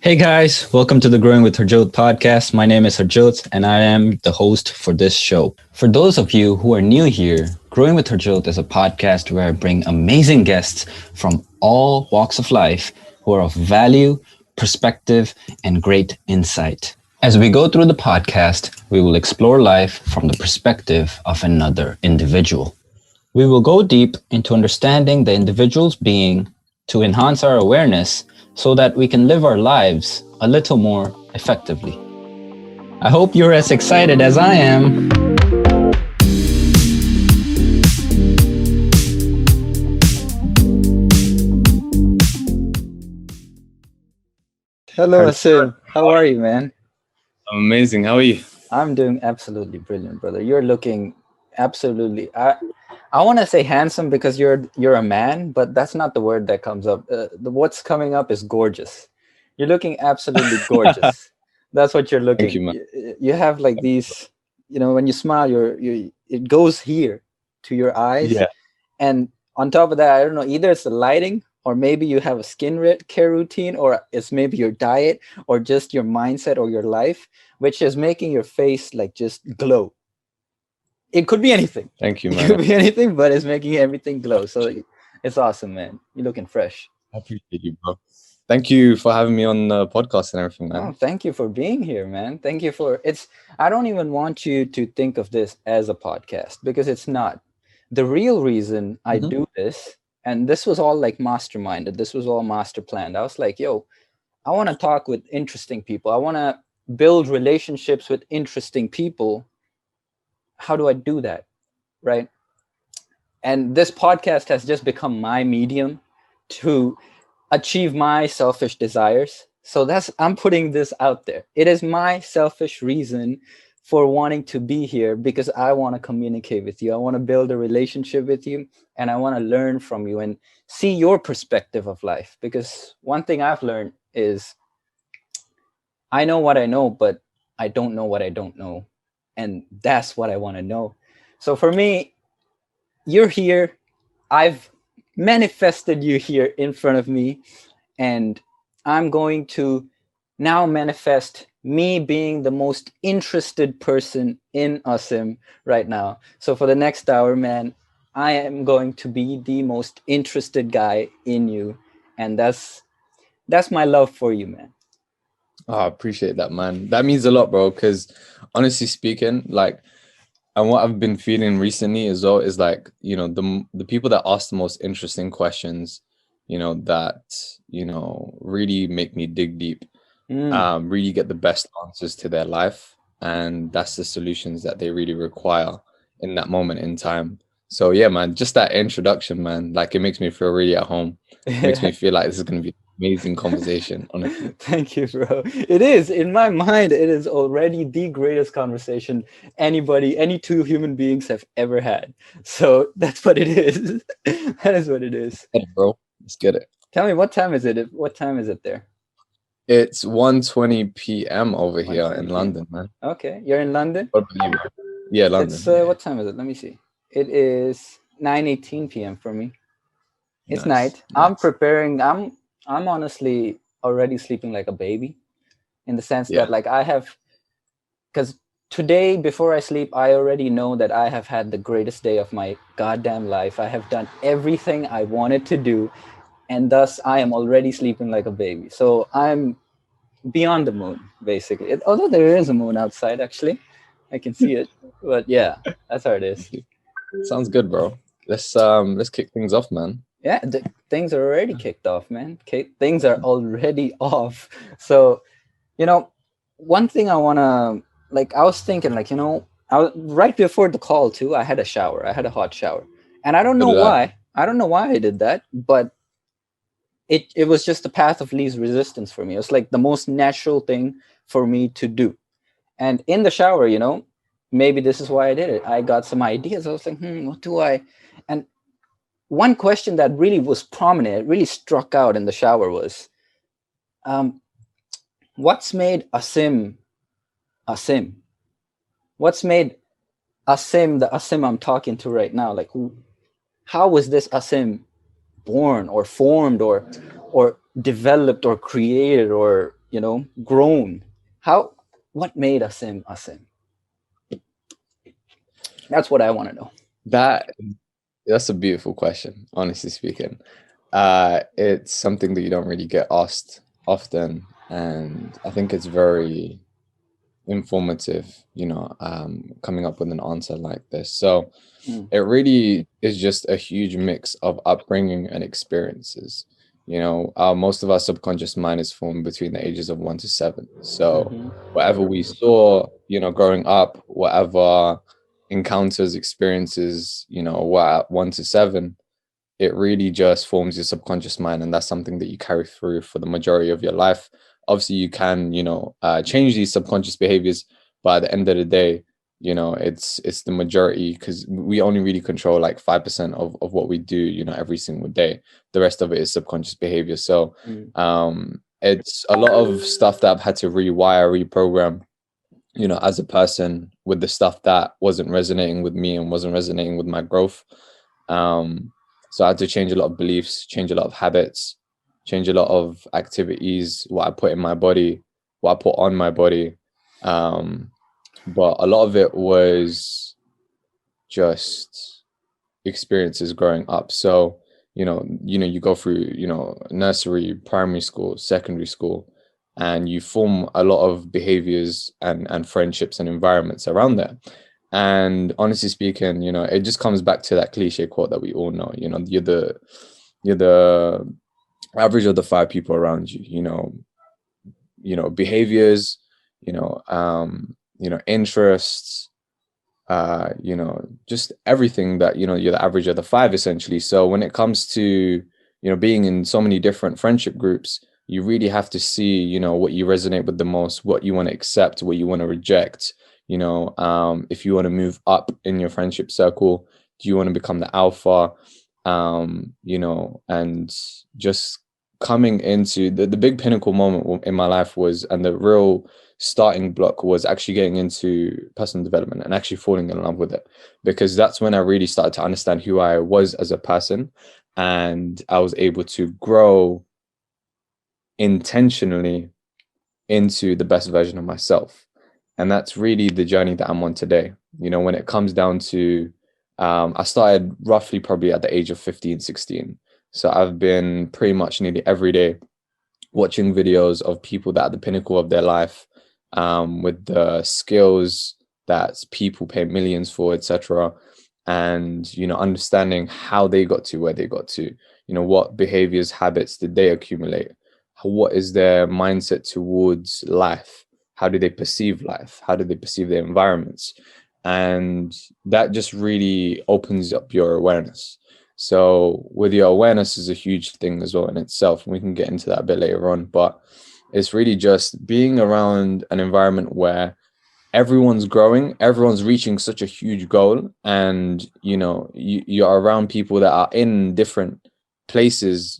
Hey guys, welcome to the Growing with Harjot podcast. My name is Harjot and I am the host for this show. For those of you who are new here, Growing with Harjot is a podcast where I bring amazing guests from all walks of life who are of value, perspective, and great insight. As we go through the podcast, we will explore life from the perspective of another individual. We will go deep into understanding the individual's being to enhance our awareness so that we can live our lives a little more effectively. I hope you're as excited as I am. Hello, Asim. How are you, man? I'm amazing. How are you? I'm doing absolutely brilliant, brother. You're looking absolutely. I want to say handsome because you're a man, but that's not the word that comes up. What's coming up is gorgeous. You're looking absolutely gorgeous. That's what you're Thank you, looking. man. You have like these, when you smile, it goes here to your eyes, Yeah. and on top of that, I don't know, either it's the lighting or maybe you have a care routine, or it's maybe your diet or just your mindset or your life, which is making your face like just glow. It could be anything. Thank you, It man. could be anything, but it's making everything glow. So it's awesome, man. You're looking fresh. I appreciate you, bro. Thank you for having me on the podcast and everything, Oh, man. thank you for being here, man. Thank you for it's. I don't even want you to think of this as a podcast because it's not. The real reason I Hmm. do this, and this was all like masterminded, this was all master planned. I was like, yo, I want to talk with interesting people. I want to build relationships with interesting people. How do I do that? Right. And this podcast has just become my medium to achieve my selfish desires. So I'm putting this out there. It is my selfish reason for wanting to be here because I want to communicate with you. I want to build a relationship with you and I want to learn from you and see your perspective of life. Because one thing I've learned is I know what I know, but I don't know what I don't know. And that's what I want to know. So for me, you're here. I've manifested you here in front of me, and I'm going to now manifest me being the most interested person in Asim right now. So for the next hour, man, I am going to be the most interested guy in you, and that's my love for you, man. Oh, I appreciate that, man. That means a lot, bro. Because honestly speaking, like, and what I've been feeling recently as well is like, the people that ask the most interesting questions, that really make me dig deep, Mm. really get the best answers to their life, and that's the solutions that they really require in that moment in time. So yeah, man, just that introduction, man, like it makes me feel really at home. Makes me feel like this is gonna be an amazing conversation, honestly. Thank you, bro. It is, in my mind, it is already the greatest conversation any two human beings have ever had. So that's what it is. That is what it is. Get it, bro. Let's get it. Tell me, what time is it? What time is it there? It's 1:20 p.m. over here 1:20 in p.m. London, man. Okay, you're in London? What about you, man? Yeah, It's London. Yeah. what time is it? Let me see. It is 9:18 p.m. for me. It's Nice, night. I'm nice. preparing. I'm honestly already sleeping like a baby in the sense that Yeah. like I have, because today before I sleep, I already know that I have had the greatest day of my goddamn life. I have done everything I wanted to do, and thus I am already sleeping like a baby. So I'm beyond the moon, basically. Although there is a moon outside, actually, I can see it. But yeah, that's how it is. Sounds good, bro. Let's kick things off, man. Yeah, things are already kicked off, man. Things are already off. So, you know, one thing I wanna like, I was thinking, like, right before the call too, I had a shower. I had a hot shower, and I don't So know did I. why. I don't know why I did that, but it was just the path of least resistance for me. It was like the most natural thing for me to do. And in the shower, maybe this is why I did it. I got some ideas. I was like, what do I? And one question that really was prominent, really struck out in the shower was, um, what's made Asim Asim? What's made Asim the Asim I'm talking to right now? Like, how was this Asim born or formed or developed or created or grown? What made Asim Asim? That's what I want to know. That that's a beautiful question, honestly speaking. It's something that you don't really get asked often, and I think it's very informative, coming up with an answer like this. So Mm, it really is just a huge mix of upbringing and experiences. Most of our subconscious mind is formed between the ages of 1 to 7. So mm-hmm, whatever we saw, growing up, whatever encounters, experiences, were at 1 to 7, it really just forms your subconscious mind, and that's something that you carry through for the majority of your life. Obviously you can, change these subconscious behaviors, but at the end of the day, it's the majority, because we only really control like 5% of what we do, every single day. The rest of it is subconscious behavior. So mm, it's a lot of stuff that I've had to rewire, reprogram, as a person, with the stuff that wasn't resonating with me and wasn't resonating with my growth. um so I had to change a lot of beliefs, change a lot of habits, change a lot of activities, what I put in my body, what I put on my body. um but a lot of it was just experiences growing up. So you go through, nursery, primary school, secondary school, and you form a lot of behaviors and friendships and environments around there. And honestly speaking, it just comes back to that cliche quote that we all know. You're the average of the 5 people around you. Behaviors, interests, just everything, that you're the average of the 5, essentially. So when it comes to being in so many different friendship groups, you really have to see what you resonate with the most, what you want to accept, what you want to reject. If you want to move up in your friendship circle, do you want to become the alpha? And just coming into the big pinnacle moment in my life was, and the real starting block was, actually getting into personal development and actually falling in love with it, because that's when I really started to understand who I was as a person, and I was able to grow intentionally into the best version of myself. And that's really the journey that I'm on today. When it comes down to, I started roughly probably at the age of 15, 16. So I've been pretty much nearly every day watching videos of people that are at the pinnacle of their life, with the skills that people pay millions for, etc. And understanding how they got to where they got to. What behaviors, habits did they accumulate? What is their mindset towards life? How do they perceive life? How do they perceive their environments? And that just really opens up your awareness. So with your awareness is a huge thing as well in itself, and we can get into that a bit later on. But it's really just being around an environment where everyone's growing, everyone's reaching such a huge goal, and you're around people that are in different places,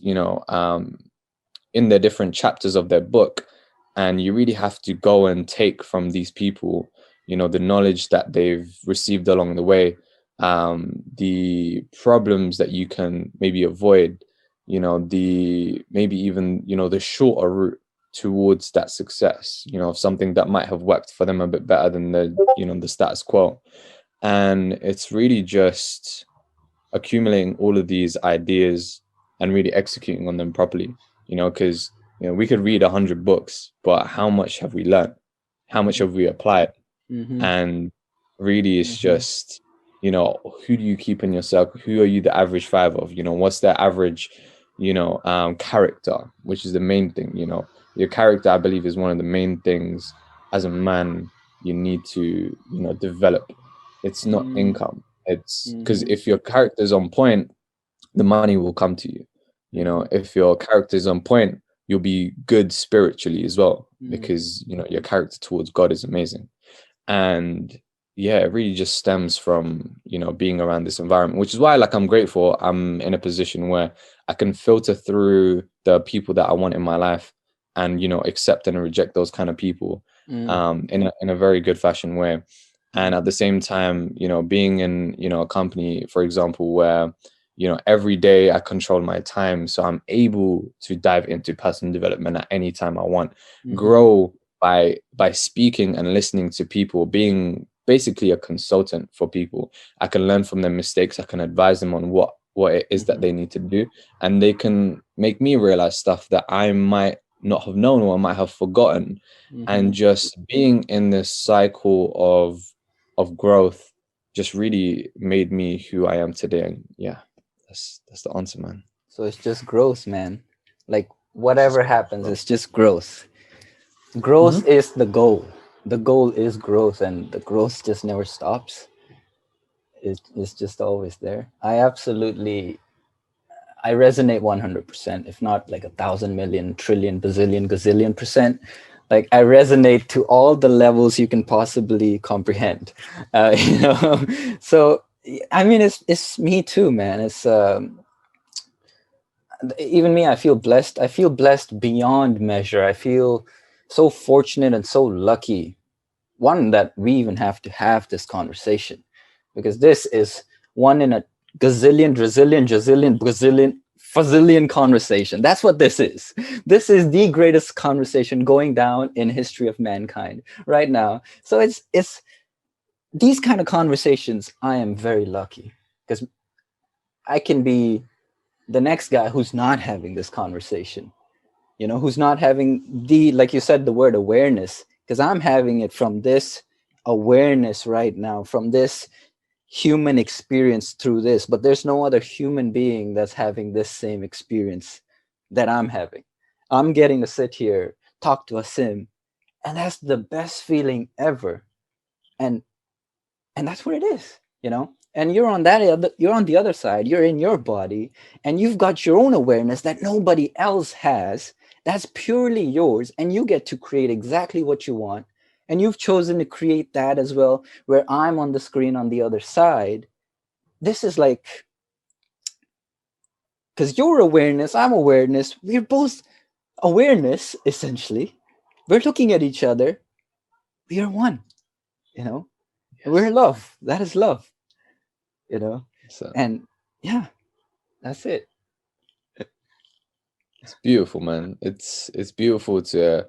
in their different chapters of their book, and you really have to go and take from these people, the knowledge that they've received along the way, the problems that you can maybe avoid, the maybe even the shorter route towards that success, of something that might have worked for them a bit better than the status quo. And it's really just accumulating all of these ideas and really executing on them properly, because we could read 100 books, but how much have we learned? How much have we applied? mm-hmm, And really it's mm-hmm, just, who do you keep in your circle? Who are you the average 5 of? What's their average, character, which is the main thing. Your character, I believe, is one of the main things as a man you need to develop. It's not income. It's because mm-hmm, if your character is on point, the money will come to you. mm-hmm, If your character is on point, you'll be good spiritually as well, mm-hmm, because your character towards God is amazing. And yeah, it really just stems from being around this environment, which is why, like, I'm grateful I'm in a position where I can filter through the people that I want in my life, and accept and reject those kind of people, mm, in a very good fashion way. And at mm-hmm, the same time, being in a company, for example, where every day I control my time, so I'm able to dive into personal development at any time I want, Mm-hmm. grow by speaking and listening to people, being basically a consultant for people. I can learn from their mistakes. I can advise them on what it is that Mm-hmm. they need to do, and they can make me realize stuff that I might not have known or I might have forgotten. Mm-hmm. And just being in this cycle of growth just really made me who I am today. And yeah, that's the answer, man. So it's just growth, man. Like It's just whatever growth, happens, bro. it's just growth. Growth Hmm. is the goal. The goal is growth, and the growth just never stops. It's just always there. I resonate 100%, if not like 1,000 million, trillion, bazillion, gazillion percent. Like I resonate to all the levels you can possibly comprehend. You know, so I mean, it's me too, man. It's even me. I feel blessed. I feel blessed beyond measure. I feel so fortunate and so lucky. One, that we even have this conversation, because this is one in a gazillion, drazillion, jazillion, brazillion, fazillion conversation. That's what this is. This is the greatest conversation going down in history of mankind right now. So it's these kind of conversations. I am very lucky because I can be the next guy who's not having this conversation, who's not having the, like you said, the word awareness, because I'm having it from this awareness right now, from this human experience through this, but there's no other human being that's having this same experience that I'm having. I'm getting to sit here, talk to Asim, and that's the best feeling ever. And that's what it is. And you're on the other side, you're in your body, and you've got your own awareness that nobody else has, that's purely yours, and you get to create exactly what you want. And you've chosen to create that as well, where I'm on the screen on the other side. This is like, because your awareness, I'm awareness, we're both awareness, essentially. We're looking at each other, we are one, you know we're Yes. love, that is love. you know So and yeah, that's it. it's beautiful, man. It's beautiful to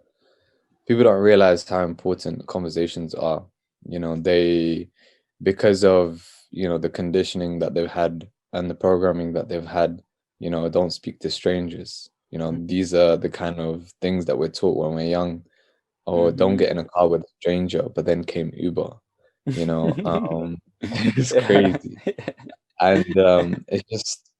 people don't realize how important conversations are. They because of the conditioning that they've had and the programming that they've had, don't speak to strangers. These are the kind of things that we're taught when we're young, or don't Mm-hmm. get in a car with a stranger, but then came Uber. You know, it's Yeah. crazy. And it's just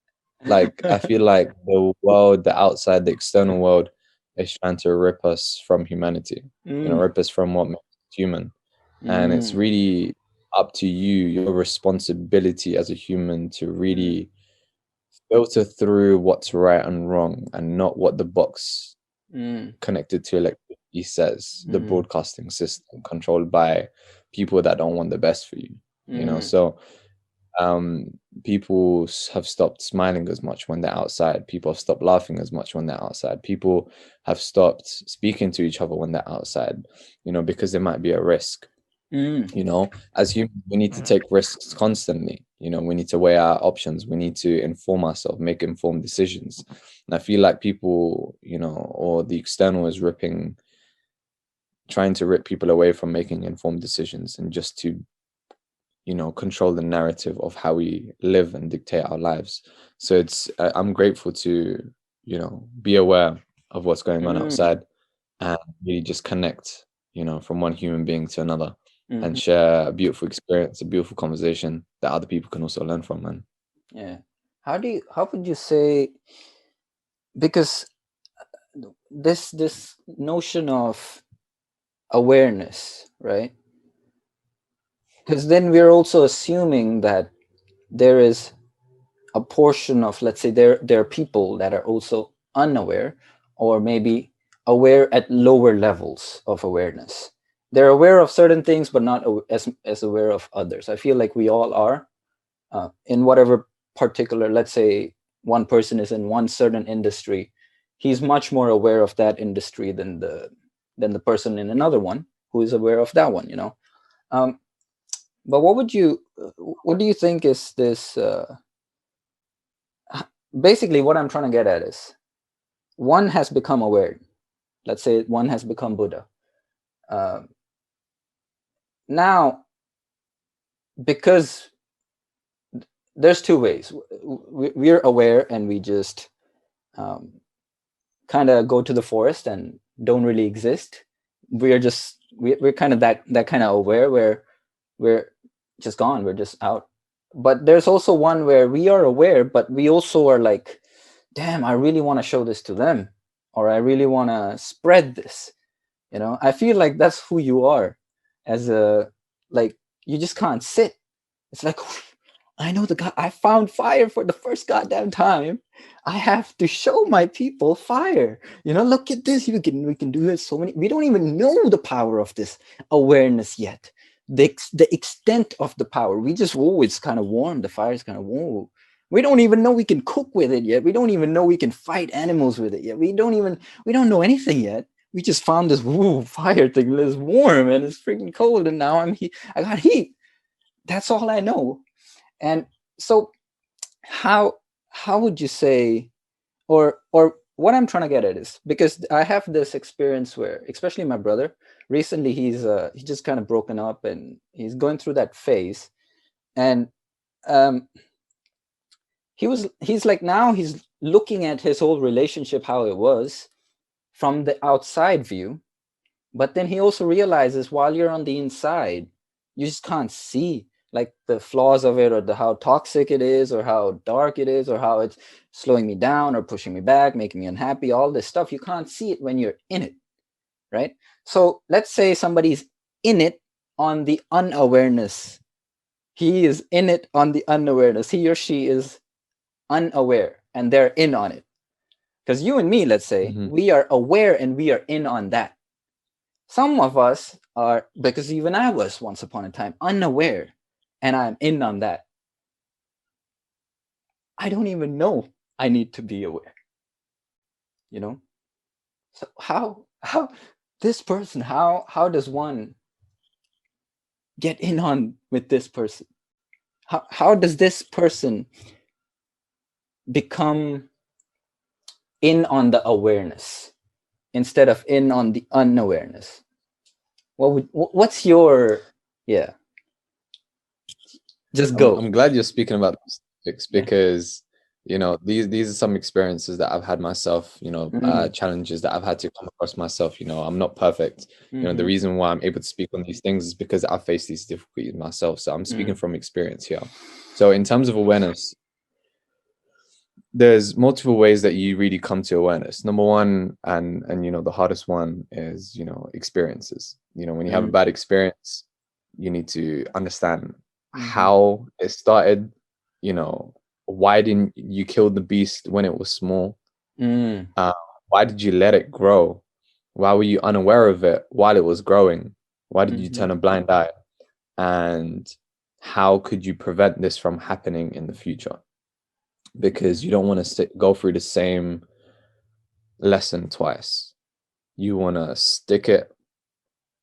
like I feel like the world, the outside, the external world is trying to rip us from humanity, Mm, rip us from what makes us human. And it's mm, really up to you, your responsibility as a human, to mm, really filter through what's right and wrong and not what the box mm, connected to electricity says, the mm, broadcasting system controlled by people that don't want the best for you. mm, So um people have stopped smiling as much when they're outside. People have stopped laughing as much when they're outside. People have stopped speaking to each other when they're outside, because there might be a risk. mm, As humans, we need to take risks constantly. We need to weigh our options. We need to inform ourselves, make informed decisions. And I feel like people, or the external is trying to rip people away from making informed decisions, and just to control the narrative of how we live and dictate our lives. So I'm grateful to be aware of what's going on mm, outside, and really just connect from one human being to another, and mhm. share a beautiful experience, a beautiful conversation that other people can also learn from, man. Yeah. How would you say, because this notion of awareness, right? Because then we're also assuming that there is a portion of, let's say, there are people that are also unaware, or maybe aware at lower levels of awareness. They're aware of certain things but not as aware of others. I feel like we all are, in whatever particular, let's say one person is in one certain industry, he's much more aware of that industry than the person in another one who is aware of that one. um, but what do you think is this, basically what I'm trying to get at is one has become aware. Let's say one has become Buddha. Uh, now, because there's two ways. We're aware and we just um, kind of go to the forest and don't really exist. We're kind of that kind of aware where we're just gone. We're just out. But there's also one where we are aware, but we also are like, damn, I really want to show this to them, or I really want to spread this. I feel like that's who you are as a, like, you just can't sit. It's like, I know the guy, I found fire for the first goddamn time. I have to show my people fire. Look at this. We can do this. So many. We don't even know the power of this awareness yet. The extent of the power. We just, it's kind of warm. The fire is kind of warm. We don't even know we can cook with it yet. We don't even know we can fight animals with it yet. We don't know anything yet. We just found this fire thing. It's warm and it's freaking cold, and now I got heat. That's all I know. And so how would you say, or what I'm trying to get at is, because I have this experience where, especially my brother, recently he's just kind of broken up and he's going through that phase. And um he's like, now he's looking at his whole relationship, how it was from the outside view. But then he also realizes, while you're on the inside, you just can't see like the flaws of it, or how toxic it is, or how dark it is, or how it's slowing me down or pushing me back, making me unhappy. All this stuff, you can't see it when you're in it, right? So let's say somebody's in it on the unawareness. He is in it on the unawareness. He or she is unaware and they're in on it. Because you and me, let's say, we are aware and we are in on that. Some of us are, because even I was once upon a time unaware and I'm in on that. I don't even know I need to be aware. So how this person, how does one get in on with this person? How does this person become in on the awareness instead of in on the unawareness? What's your, yeah, just go. I'm glad you're speaking about these topics, because these are some experiences that I've had myself, challenges that I've had to come across myself. I'm not perfect. The reason why I'm able to speak on these things is because I've faced these difficulties myself. So I'm speaking from experience here. So in terms of awareness, there's multiple ways that you really come to awareness. Number one, and the hardest one is, experiences. When you have a bad experience, you need to understand how it started. Why didn't you kill the beast when it was small? Why did you let it grow? Why were you unaware of it while it was growing? Why did you turn a blind eye? And how could you prevent this from happening in the future? Because you don't want to go through the same lesson twice. You want to stick it,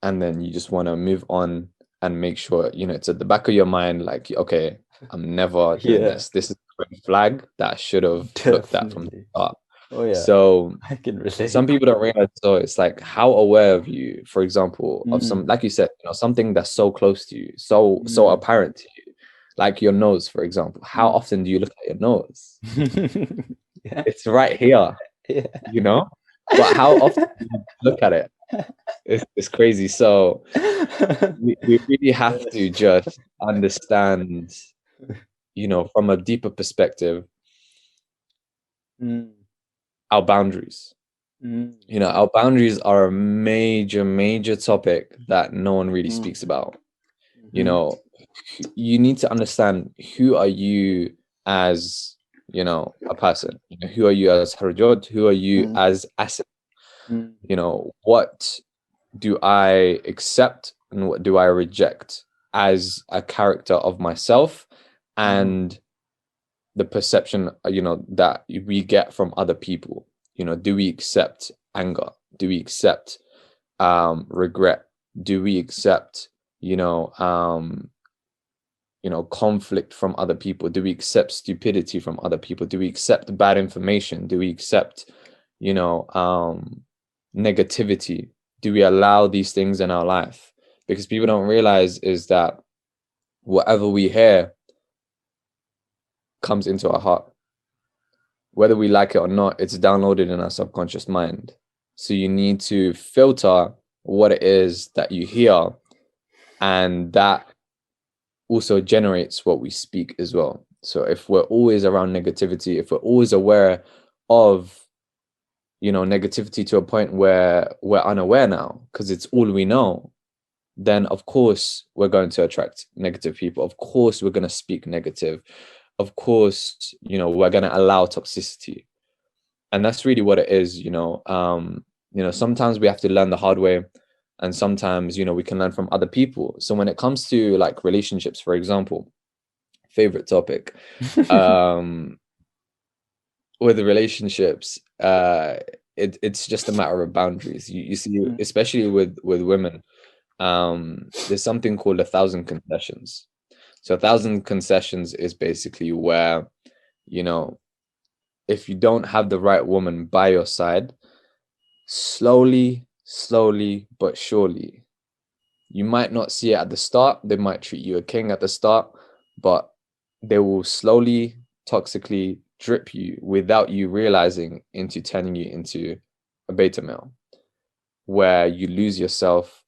and then you just want to move on and make sure, it's at the back of your mind, like, okay, I'm never doing this. This is a red flag that I should have looked at from the start. Oh yeah. So I can relate. some people don't realize. So it's like, how aware of you, for example, of some, like you said, something that's so close to you, so apparent to you, like your nose, for example. How often do you look at your nose? Yeah. It's right here, Yeah. but how often do you look at it? It's crazy. So we really have to just understand, from a deeper perspective, our boundaries. Our boundaries are a major topic that no one really speaks about. You need to understand, who are you as, a person? Who are you as Harjot? Who are you as Asim? What do I accept and what do I reject as a character of myself, and the perception, that we get from other people? Do we accept anger? Do we accept regret? Do we accept, conflict from other people? Do we accept stupidity from other people? Do we accept bad information? Do we accept, negativity? Do we allow these things in our life? Because people don't realize is that whatever we hear comes into our heart. Whether we like it or not, it's downloaded in our subconscious mind. So you need to filter what it is that you hear, and that also generates what we speak as well. So if we're always around negativity, if we're always aware of, negativity to a point where we're unaware now, because it's all we know, then of course we're going to attract negative people. Of course we're going to speak negative. Of course, we're going to allow toxicity. And that's really what it is. Sometimes we have to learn the hard way, and sometimes, we can learn from other people. So when it comes to like relationships, for example, favorite topic, with the relationships, it's just a matter of boundaries. You see, especially with women, there's something called 1,000 concessions. So 1,000 concessions is basically where, if you don't have the right woman by your side, slowly but surely, you might not see it at the start. They might treat you a king at the start, but they will slowly, toxically drip you without you realizing into turning you into a beta male, where you lose yourself,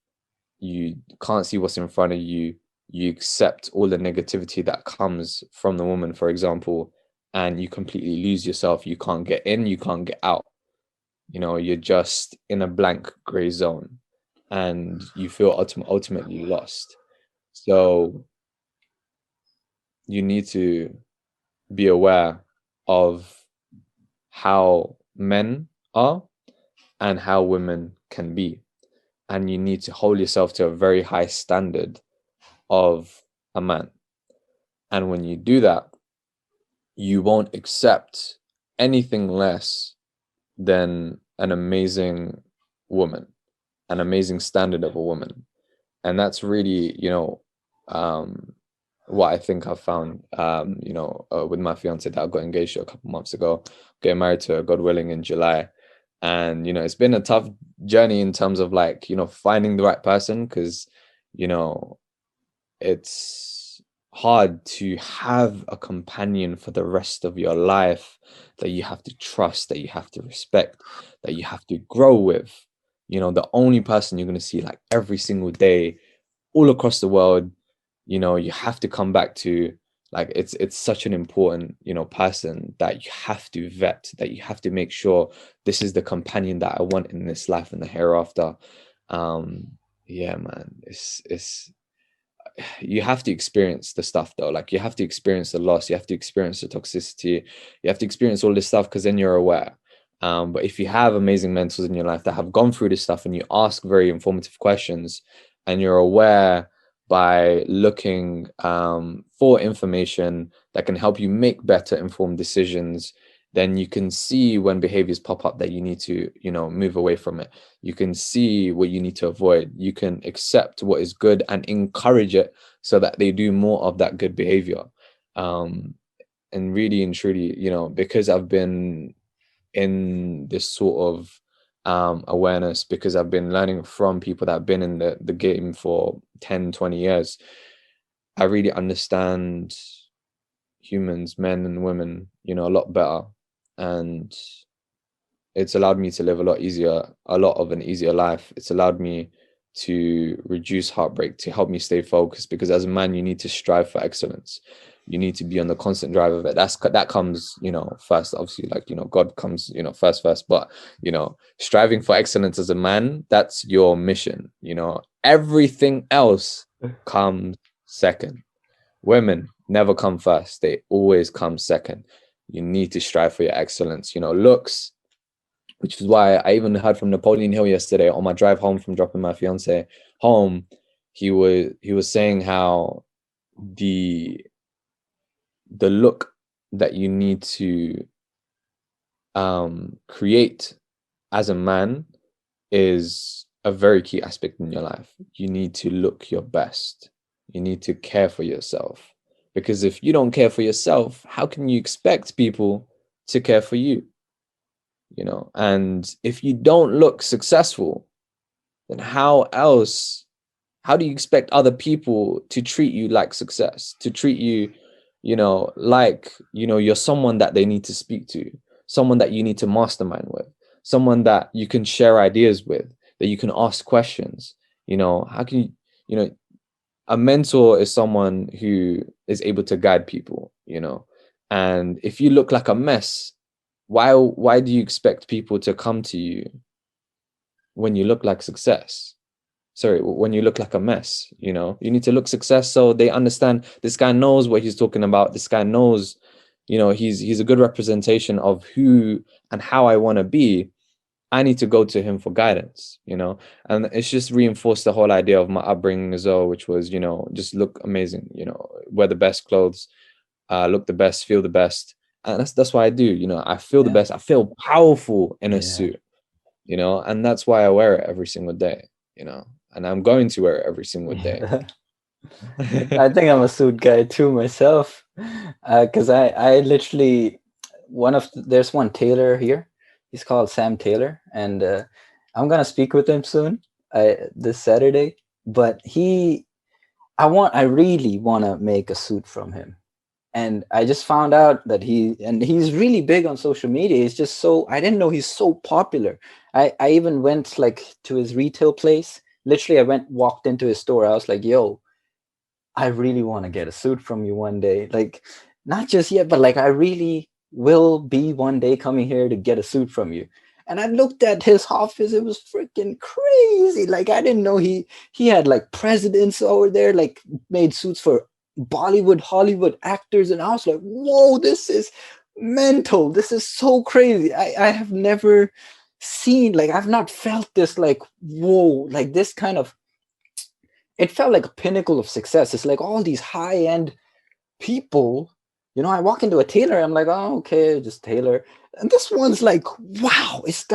you can't see what's in front of you, you accept all the negativity that comes from the woman, for example, and you completely lose yourself. You can't get in, you can't get out. You're just in a blank gray zone, and you feel ultimately lost. So you need to be aware of how men are and how women can be. And you need to hold yourself to a very high standard of a man. And when you do that, you won't accept anything less than an amazing woman, an amazing standard of a woman. And that's really, what I think I've found, with my fiance that I got engaged to a couple months ago, getting married to her, God willing, in July. And, it's been a tough journey in terms of like, finding the right person, because, it's hard to have a companion for the rest of your life that you have to trust, that you have to respect, that you have to grow with. The only person you're going to see like every single day all across the world, you have to come back to. Like it's such an important, person that you have to vet, that you have to make sure this is the companion that I want in this life and the hereafter. Yeah, man, it's you have to experience the stuff though. Like you have to experience the loss, you have to experience the toxicity, you have to experience all this stuff, because then you're aware. But if you have amazing mentors in your life that have gone through this stuff, and you ask very informative questions, and you're aware by looking, for information that can help you make better informed decisions, then you can see when behaviors pop up that you need to, move away from it. You can see what you need to avoid. You can accept what is good and encourage it so that they do more of that good behavior. And really and truly, because I've been in this sort of, awareness, because I've been learning from people that have been in the game for 10, 20 years, I really understand humans, men and women, a lot better. And it's allowed me to live a lot of an easier life. It's allowed me to reduce heartbreak, to help me stay focused, because as a man, you need to strive for excellence. You need to be on the constant drive of it. That comes, first, obviously, like, God comes, first, but, striving for excellence as a man, that's your mission. Everything else comes second. Women never come first. They always come second. You need to strive for your excellence. Looks, which is why I even heard from Napoleon Hill yesterday on my drive home from dropping my fiance home. He was saying how the look that you need to, create as a man is a very key aspect in your life. You need to look your best. You need to care for yourself. Because if you don't care for yourself, how can you expect people to care for you? You know, and if you don't look successful, then how do you expect other people to treat you like success, to treat you, you know, like, you know, you're someone that they need to speak to, someone that you need to mastermind with, someone that you can share ideas with, that you can ask questions. You know, how can you, you know, a mentor is someone who is able to guide people, you know. And if you look like a mess, why do you expect people to come to you when you look like success? Sorry, when you look like a mess, you know, you need to look success so they understand this guy knows what he's talking about. This guy knows, you know, he's a good representation of who and how I want to be. I need to go to him for guidance, you know. And it's just reinforced the whole idea of my upbringing as well, which was, you know, just look amazing, you know, wear the best clothes, look the best, feel the best. And that's what I do, you know. I feel the Yeah. best, I feel powerful in a Yeah. suit, you know, and that's why I wear it every single day, you know, and I'm going to wear it every single day. Yeah. I think I'm a suit guy too myself, because I literally there's one tailor here. He's called Sam Taylor, and I'm gonna speak with him soon, this Saturday. But I really want to make a suit from him, and I just found out that he's really big on social media. He's just so I didn't know he's so popular. I even went like to his retail place. Literally, I walked into his store. I was like, "Yo, I really want to get a suit from you one day. Like, not just yet, but like, I really will be one day coming here to get a suit from you." And I looked at his office; it was freaking crazy. Like, I didn't know he had like presidents over there, like made suits for Bollywood, Hollywood actors, and I was like, "Whoa, this is mental! This is so crazy! I have never seen like I've not felt this like whoa like this kind of it felt like a pinnacle of success. It's like all these high end people. I walk into a tailor, I'm like, oh, okay, just tailor. And this one's like, wow, it's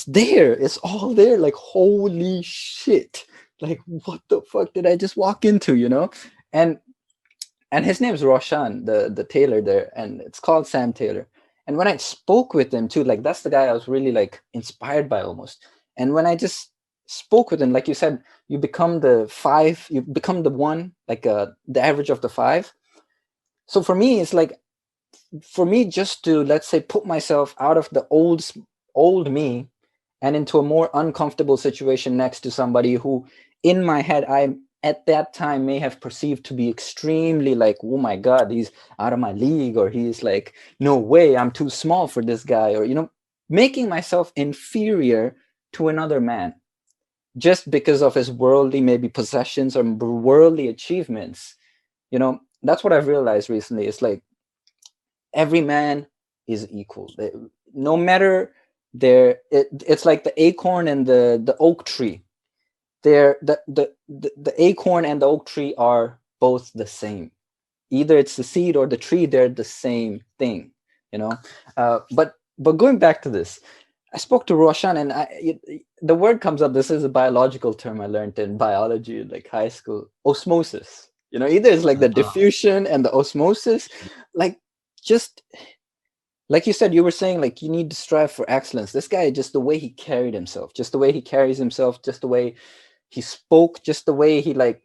there. It's all there. Like, holy shit. Like, what the fuck did I just walk into, And his name's Roshan, the tailor there, and it's called Sam Taylor. And when I spoke with him too, like that's the guy I was really like inspired by almost. And when I just spoke with him, like you said, you become the five, you become the one, like the average of the five. So for me, it's like for me just to let's say put myself out of the old me and into a more uncomfortable situation next to somebody who in my head I at that time may have perceived to be extremely like, oh my god, he's out of my league, or he's like, no way, I'm too small for this guy, or making myself inferior to another man just because of his worldly maybe possessions or worldly achievements. That's what I've realized recently. It's like every man is equal. No matter it's like the acorn and the oak tree. The acorn and the oak tree are both the same. Either it's the seed or the tree, they're the same thing. But going back to this, I spoke to Roshan, and the word comes up. This is a biological term I learned in biology, like high school. Osmosis. Either it's like the diffusion and the osmosis, like just like you said, you were saying like you need to strive for excellence. This guy, just the way he carried himself, just the way he carries himself, just the way he spoke, just the way he like.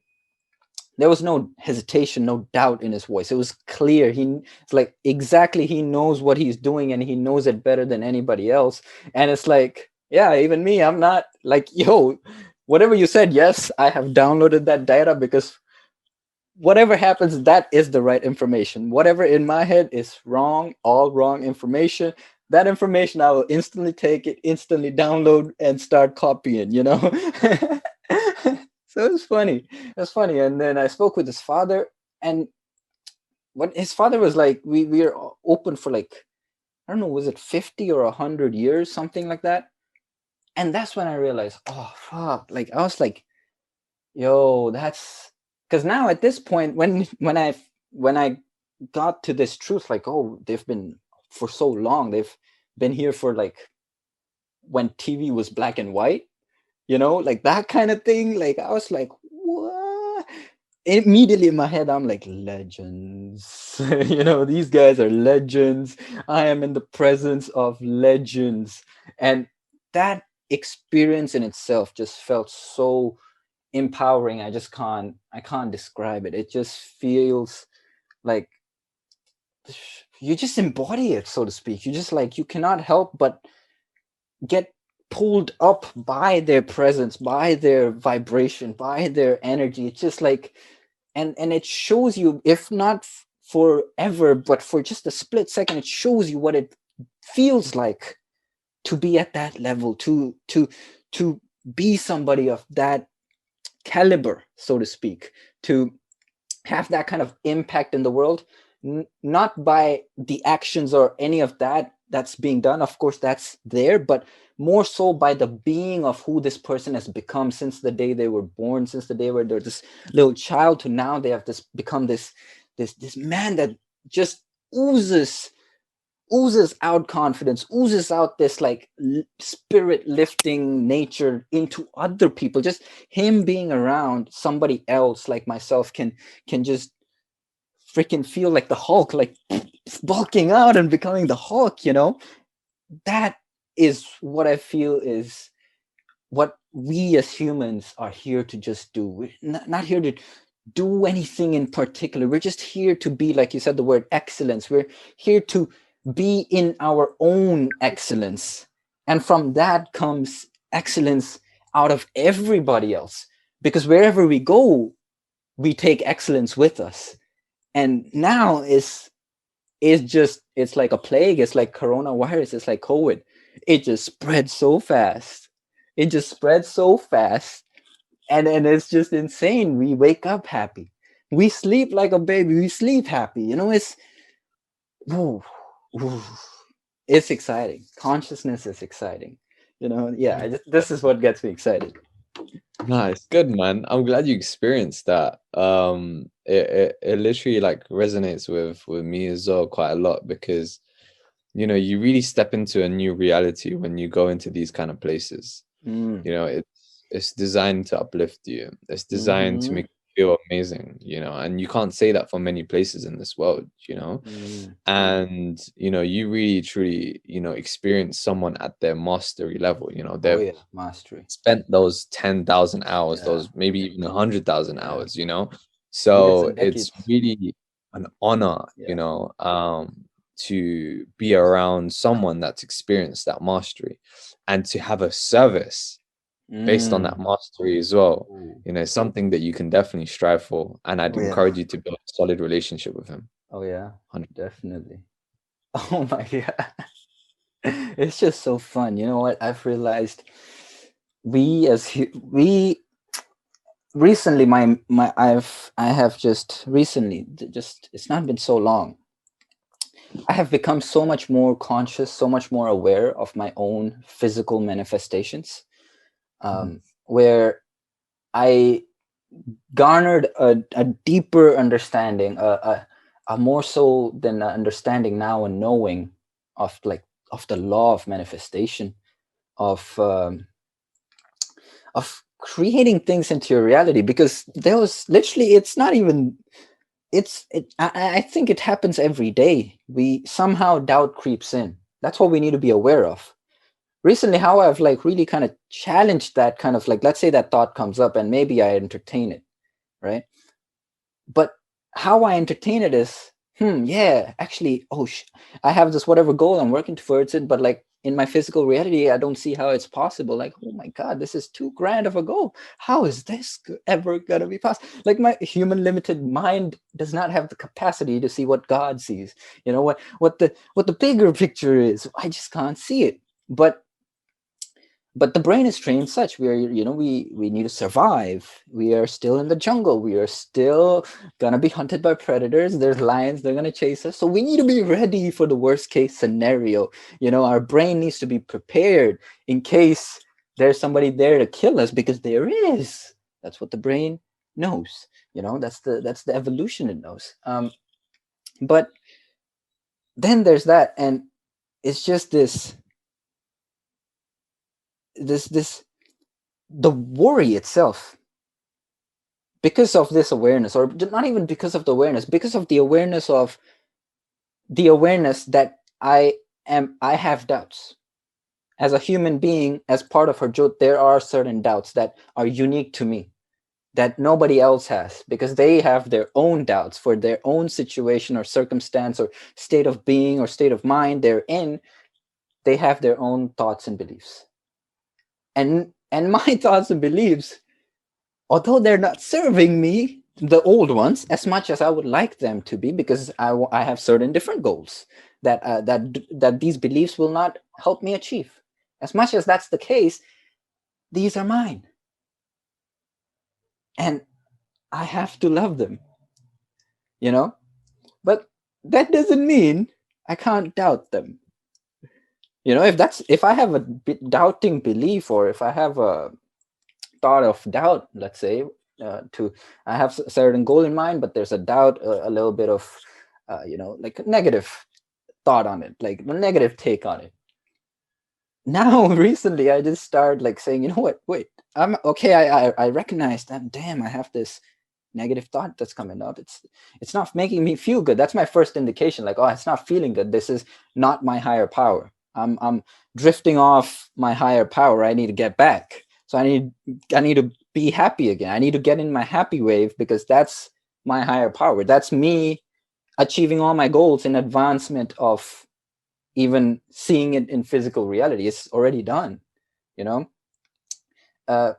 There was no hesitation, no doubt in his voice. It was clear. It's like exactly he knows what he's doing, and he knows it better than anybody else. And it's like, yeah, even me, I'm not like, yo, whatever you said, yes, I have downloaded that data because whatever happens, that is the right information. Whatever in my head is wrong, all wrong information, that information I will instantly take it, instantly download, and start copying, So it's funny. It's funny. And then I spoke with his father, and what his father was like, we are open for like, I don't know, was it 50 or 100 years, something like that. And that's when I realized, oh fuck. Like I was like, yo, that's because now at this point, when I got to this truth, like, oh, they've been for so long, they've been here for like when TV was black and white, like that kind of thing. Like I was like, what? immediately in my head I'm like, legends. These guys are legends. I am in the presence of legends. And that experience in itself just felt so empowering. I can't describe it. It just feels like you just embody it, so to speak. You just like, you cannot help but get pulled up by their presence, by their vibration, by their energy. It's just like, and it shows you, if not forever, but for just a split second, it shows you what it feels like to be at that level, to be somebody of that caliber, so to speak, to have that kind of impact in the world, not by the actions or any of that that's being done. Of course, that's there, but more so by the being of who this person has become since the day they were born, since the day where they're this little child to now they have this become this man that just oozes oozes out confidence, oozes out this like spirit lifting nature into other people. Just him being around somebody else like myself can just freaking feel like the Hulk, like bulking out and becoming the Hulk. That is what I feel is what we as humans are here to just do. We're not here to do anything in particular. We're just here to be, like you said, the word excellence. We're here to be in our own excellence. And from that comes excellence out of everybody else. Because wherever we go, we take excellence with us. And now it's like a plague. It's like coronavirus. It's like COVID. It just spreads so fast. It just spreads so fast, and it's just insane. We wake up happy, we sleep like a baby, we sleep happy. It's woo, woo. It's exciting. Consciousness is exciting. Yeah. This is what gets me excited. Nice, good man. I'm glad you experienced that. It literally like resonates with me as well quite a lot because you really step into a new reality when you go into these kind of places. Mm. It's designed to uplift you. It's designed to Mm-hmm. make you feel amazing, and you can't say that for many places in this world. Mm. And you really truly experience someone at their mastery level. Oh They've yeah, mastery. spent those 10,000 hours, Yeah. those maybe even 100,000 Yeah. hours. Decades So and it's decades. really an honor, Yeah. to be around someone that's experienced that mastery and to have a service based on that Mm. mastery as well. Ooh. Something that you can definitely strive for. And I'd Oh yeah. encourage you to build a solid relationship with him. Oh yeah. 100. Definitely. Oh my god. It's just so fun. You know what? I've realized we recently I have just recently just it's not been so long. I have become so much more conscious, so much more aware of my own physical manifestations, Mhm. where I garnered a deeper understanding, a more so than an understanding now, and knowing of like of the law of manifestation, of creating things into your reality. Because there was literally, it's not even I think it happens every day. We somehow doubt creeps in. That's what we need to be aware of. Recently, how I've like really kind of challenged that, kind of like, let's say that thought comes up and maybe I entertain it, right? But how I entertain it is, yeah, actually, I have this whatever goal, I'm working towards it, but like in my physical reality, I don't see how it's possible. Like, oh my God, this is too grand of a goal. How is this ever gonna be possible? Like, my human limited mind does not have the capacity to see what God sees. What the bigger picture is. I just can't see it. But the brain is trained such, we are, we need to survive. We are still in the jungle, we are still gonna be hunted by predators. There's lions, they're gonna chase us, so we need to be ready for the worst case scenario. Our brain needs to be prepared in case there's somebody there to kill us, because there is. That's what the brain knows. That's the evolution it knows. But then there's that, and it's just this the worry itself, because of this awareness, or not even because of the awareness, because of the awareness that I have doubts. As a human being, as part of Harjot, there are certain doubts that are unique to me, that nobody else has, because they have their own doubts for their own situation or circumstance or state of being or state of mind they're in. They have their own thoughts and beliefs. And my thoughts and beliefs, although they're not serving me, the old ones, as much as I would like them to be, because I have certain different goals that these beliefs will not help me achieve. As much as that's the case, these are mine, and I have to love them, you know. But that doesn't mean I can't doubt them. You know, if I have a doubting belief, or if I have a thought of doubt, let's say, to I have a certain goal in mind, but there's a doubt, a little bit of, like a negative thought on it, like a negative take on it. Now, recently, I just started like saying, you know what? Wait, I'm okay. I recognize that. Damn, I have this negative thought that's coming up. It's not making me feel good. That's my first indication. Like, oh, it's not feeling good. This is not my higher power. I'm drifting off my higher power. I need to get back. So I need to be happy again. I need to get in my happy wave, because that's my higher power. That's me achieving all my goals in advancement of even seeing it in physical reality. It's already done, you know. Uh,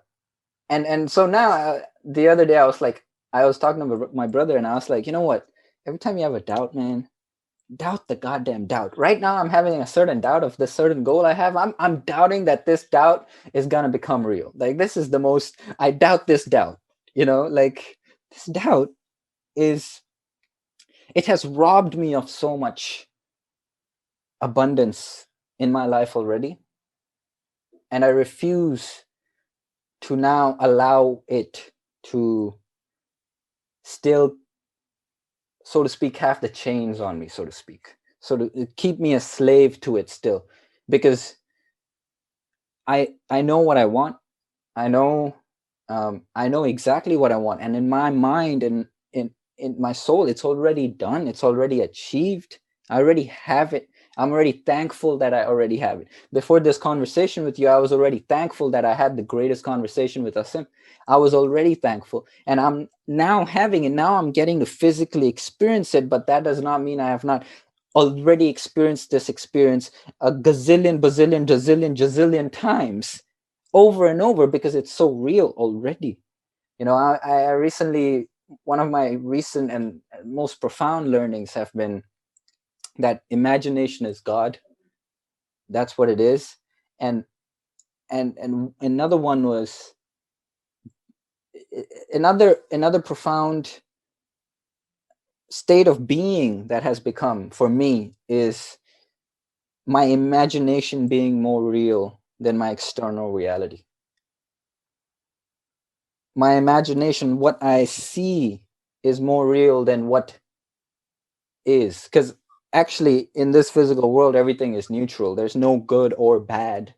and so now, the other day I was talking to my brother, and I was like, you know what? Every time you have a doubt, man, doubt the goddamn doubt. Right now, I'm having a certain doubt of this certain goal I have. I'm doubting that this doubt is gonna become real. Like, this is the most I doubt this doubt. You know, like, this doubt is it has robbed me of so much abundance in my life already, and I refuse to now allow it to still, so to speak, have the chains on me, so to speak, so to keep me a slave to it still, because I know what I want. I know, I know exactly what I want, and in my mind and in my soul, it's already done. It's already achieved. I already have it. I'm already thankful that I already have it. Before this conversation with you, I was already thankful that I had the greatest conversation with Asim. I was already thankful, and I'm now having it. Now I'm getting to physically experience it, but that does not mean I have not already experienced this experience a gazillion, bazillion, jazillion, jazillion times, over and over, because it's so real already. You know, I recently, one of my recent and most profound learnings have been that imagination is God. That's what it is. And and another one was, another profound state of being that has become for me is my imagination being more real than my external reality. My imagination, what I see, is more real than what is. Because actually, in this physical world, everything is neutral. There's no good or bad.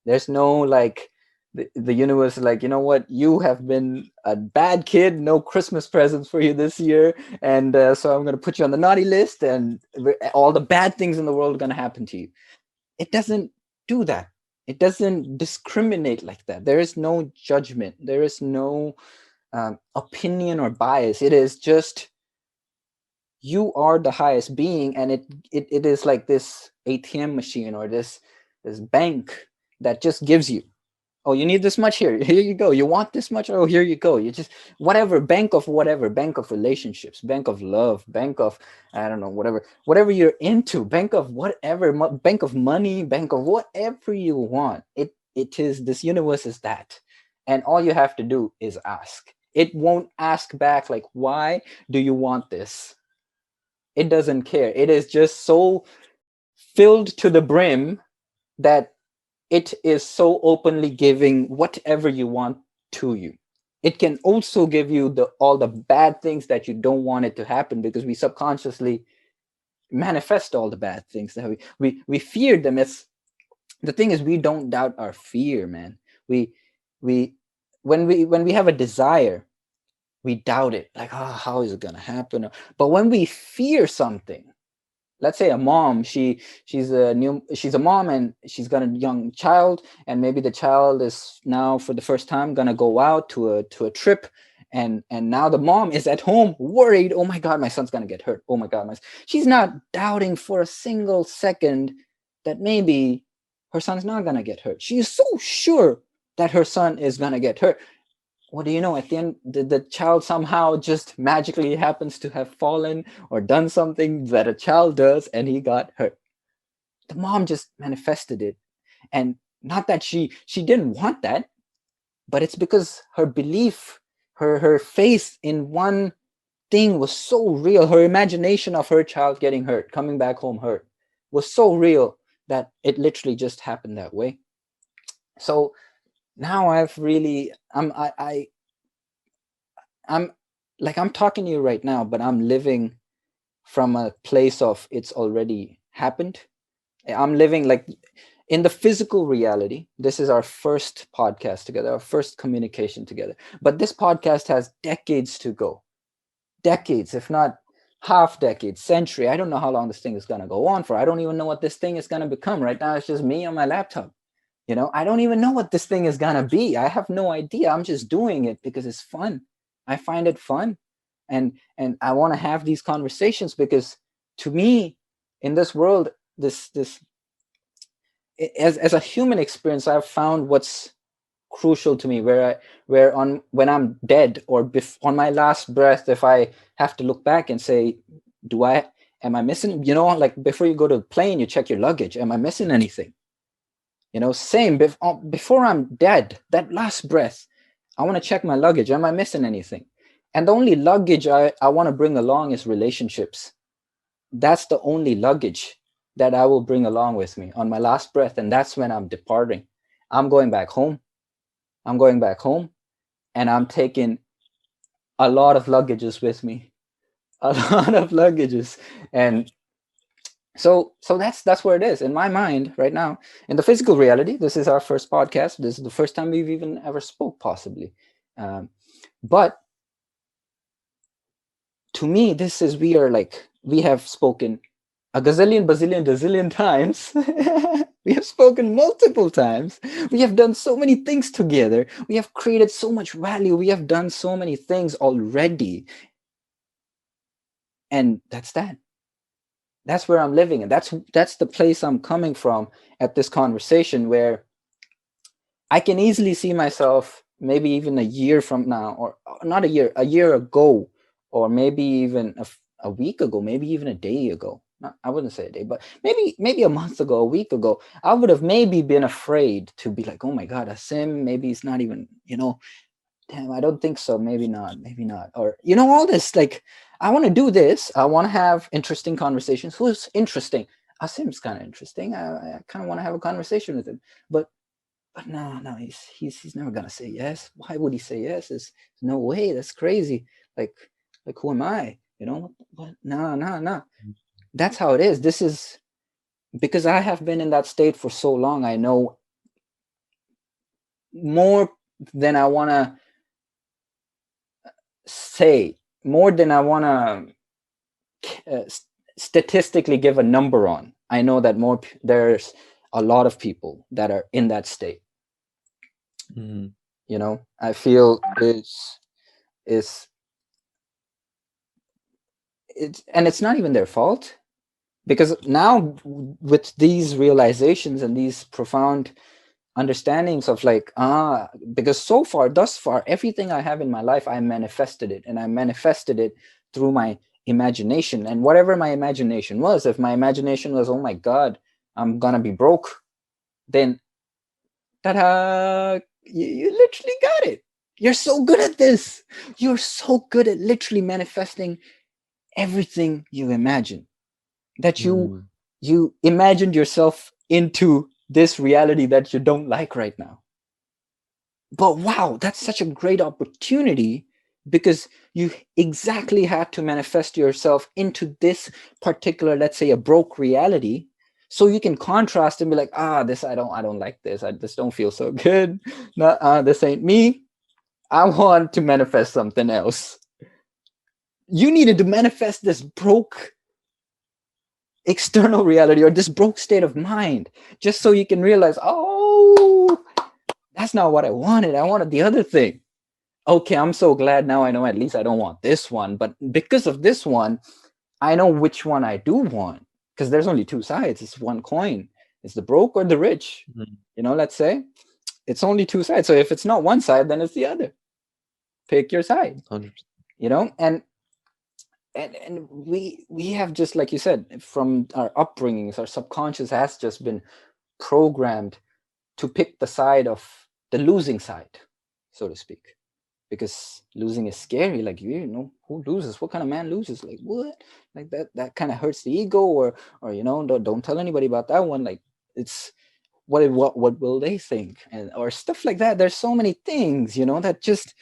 There's no like, the universe is like, you know what, you have been a bad kid, no Christmas presents for you this year, and so I'm going to put you on the naughty list, and all the bad things in the world are going to happen to you. It doesn't do that. It doesn't discriminate like that. There is no judgment. There is no opinion or bias. It is just, you are the highest being, and it is like this ATM machine, or this bank that just gives you, oh, you need this much, here you go. You want this much, oh, here you go. You just, whatever, whatever, bank of relationships, bank of love, bank of, I don't know, whatever you're into, bank of whatever, bank of money, bank of whatever you want. It is, this universe is that, and all you have to do is ask. It won't ask back like, why do you want this? It doesn't care. It is just so filled to the brim that it is so openly giving whatever you want to you. It can also give you all the bad things that you don't want it to happen, because we subconsciously manifest all the bad things that we fear them. It's, the thing is, we don't doubt our fear, man. We when we have a desire, we doubt it, like, oh, how is it going to happen? But when we fear something, let's say a mom, she's a mom and she's got a young child, and maybe the child is now for the first time going to go out to a trip, and now the mom is at home worried, oh my god, my son's going to get hurt, oh my god, she's not doubting for a single second that maybe her son's not going to get hurt. She is so sure that her son is going to get hurt. What do you know? At the end, the child somehow just magically happens to have fallen or done something that a child does, and he got hurt. The mom just manifested it, and not that she didn't want that, but it's because her belief, her faith in one thing was so real. Her imagination of her child getting hurt, coming back home hurt, was so real that it literally just happened that way. So now I'm like, I'm talking to you right now, but I'm living from a place of it's already happened. I'm living like in the physical reality. This is our first podcast together, our first communication together. But this podcast has decades to go. Decades, if not half decade, century. I don't know how long this thing is going to go on for. I don't even know what this thing is going to become. Right now, it's just me on my laptop. I don't even know what this thing is going to be. I have no idea. I'm just doing it because it's fun. I find it fun. And I want to have these conversations because to me, in this world, this as a human experience, I've found what's crucial to me, when I'm dead or on my last breath, if I have to look back and say, am I missing, like before you go to the plane, you check your luggage. Am I missing anything? Same before I'm dead, that last breath, I want to check my luggage. Am I missing anything? And the only luggage I want to bring along is relationships. That's the only luggage that I will bring along with me on my last breath. And that's when I'm departing. I'm going back home. And I'm taking a lot of luggages with me, a lot of luggages. And so that's where it is in my mind right now. In the physical reality, this is our first podcast. This is the first time we've even ever spoke, possibly. But to me, we have spoken a gazillion, bazillion, dazillion times. We have spoken multiple times. We have done so many things together. We have created so much value. We have done so many things already. And that's where I'm living. And that's the place I'm coming from at this conversation, where I can easily see myself maybe even a year from now, or not a year ago, or maybe even a week ago, maybe even a day ago. I wouldn't say a day, but maybe a month ago, a week ago, I would have maybe been afraid to be like, oh my God, Asim, maybe it's not even, damn, I don't think so. Maybe not. Or, all this, like, I want to do this. I want to have interesting conversations. Who's interesting? Asim's kind of interesting. I kind of want to have a conversation with him, but no, he's never going to say yes. Why would he say yes? There's no way. That's crazy. Like who am I? What? No. That's how it is. This is because I have been in that state for so long. I know more than I want to say, more than I want to statistically give a number on. I know that there's a lot of people that are in that state. Mm-hmm. I feel it's not even their fault. Because now with these realizations and these profound understandings of because thus far, everything I have in my life, I manifested it, and I manifested it through my imagination. And whatever my imagination was, if my imagination was, oh my God, I'm gonna be broke, then ta-da, you literally got it. You're so good at this. You're so good at literally manifesting everything you imagine. That you imagined yourself into this reality that you don't like right now. But wow, that's such a great opportunity, because you exactly had to manifest yourself into this particular, let's say, a broke reality, so you can contrast and be like, this I don't like this. I just don't feel so good. No, this ain't me. I want to manifest something else. You needed to manifest this broke external reality or this broke state of mind just so you can realize, oh, that's not what I wanted. I wanted the other thing. Okay, I'm so glad now I know at least I don't want this one. But because of this one, I know which one I do want. Because there's only two sides. It's one coin. It's the broke or the rich. Let's say it's only two sides. So if it's not one side, then it's the other. Pick your side. 100%. And we have, just like you said, from our upbringings, our subconscious has just been programmed to pick the side of the losing side, so to speak, because losing is scary. Like, who loses? What kind of man loses? Like, what? Like that kind of hurts the ego, or don't tell anybody about that one. Like, it's what will they think, and or stuff like that. There's so many things, that just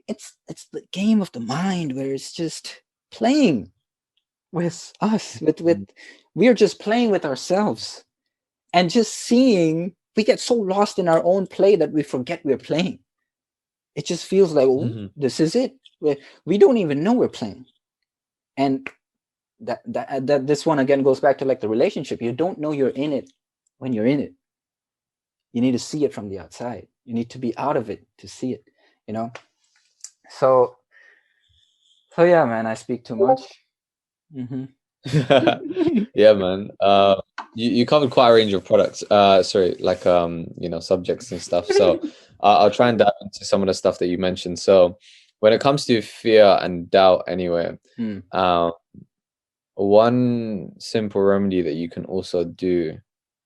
it's the game of the mind where it's just playing with us, with we are just playing with ourselves, and just seeing, we get so lost in our own play that we forget we're playing. It just feels like, this is it. We don't even know we're playing. And that this one again goes back to like the relationship. You don't know you're in it when you're in it. You need to see it from the outside. You need to be out of it to see it, So yeah, man, I speak too much. Yeah, man. You covered quite a range of products. Subjects and stuff. So I'll try and dive into some of the stuff that you mentioned. So when it comes to fear and doubt, anyway, one simple remedy that you can also do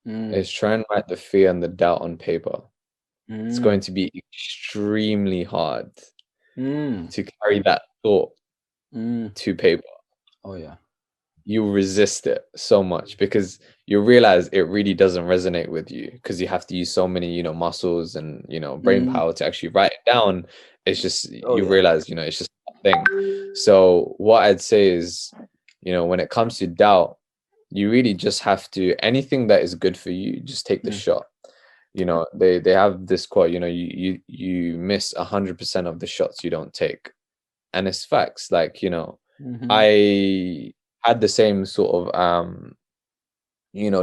is try and write the fear and the doubt on paper. It's going to be extremely hard to carry that thought to paper. Oh yeah. You resist it so much because you realize it really doesn't resonate with you, because you have to use so many, muscles and, brain power to actually write it down. It's just, realize, it's just a thing. So what I'd say is, when it comes to doubt, you really just have to, anything that is good for you, just take the shot. They have this quote, you miss 100% of the shots you don't take. And it's facts. Like, I had the same sort of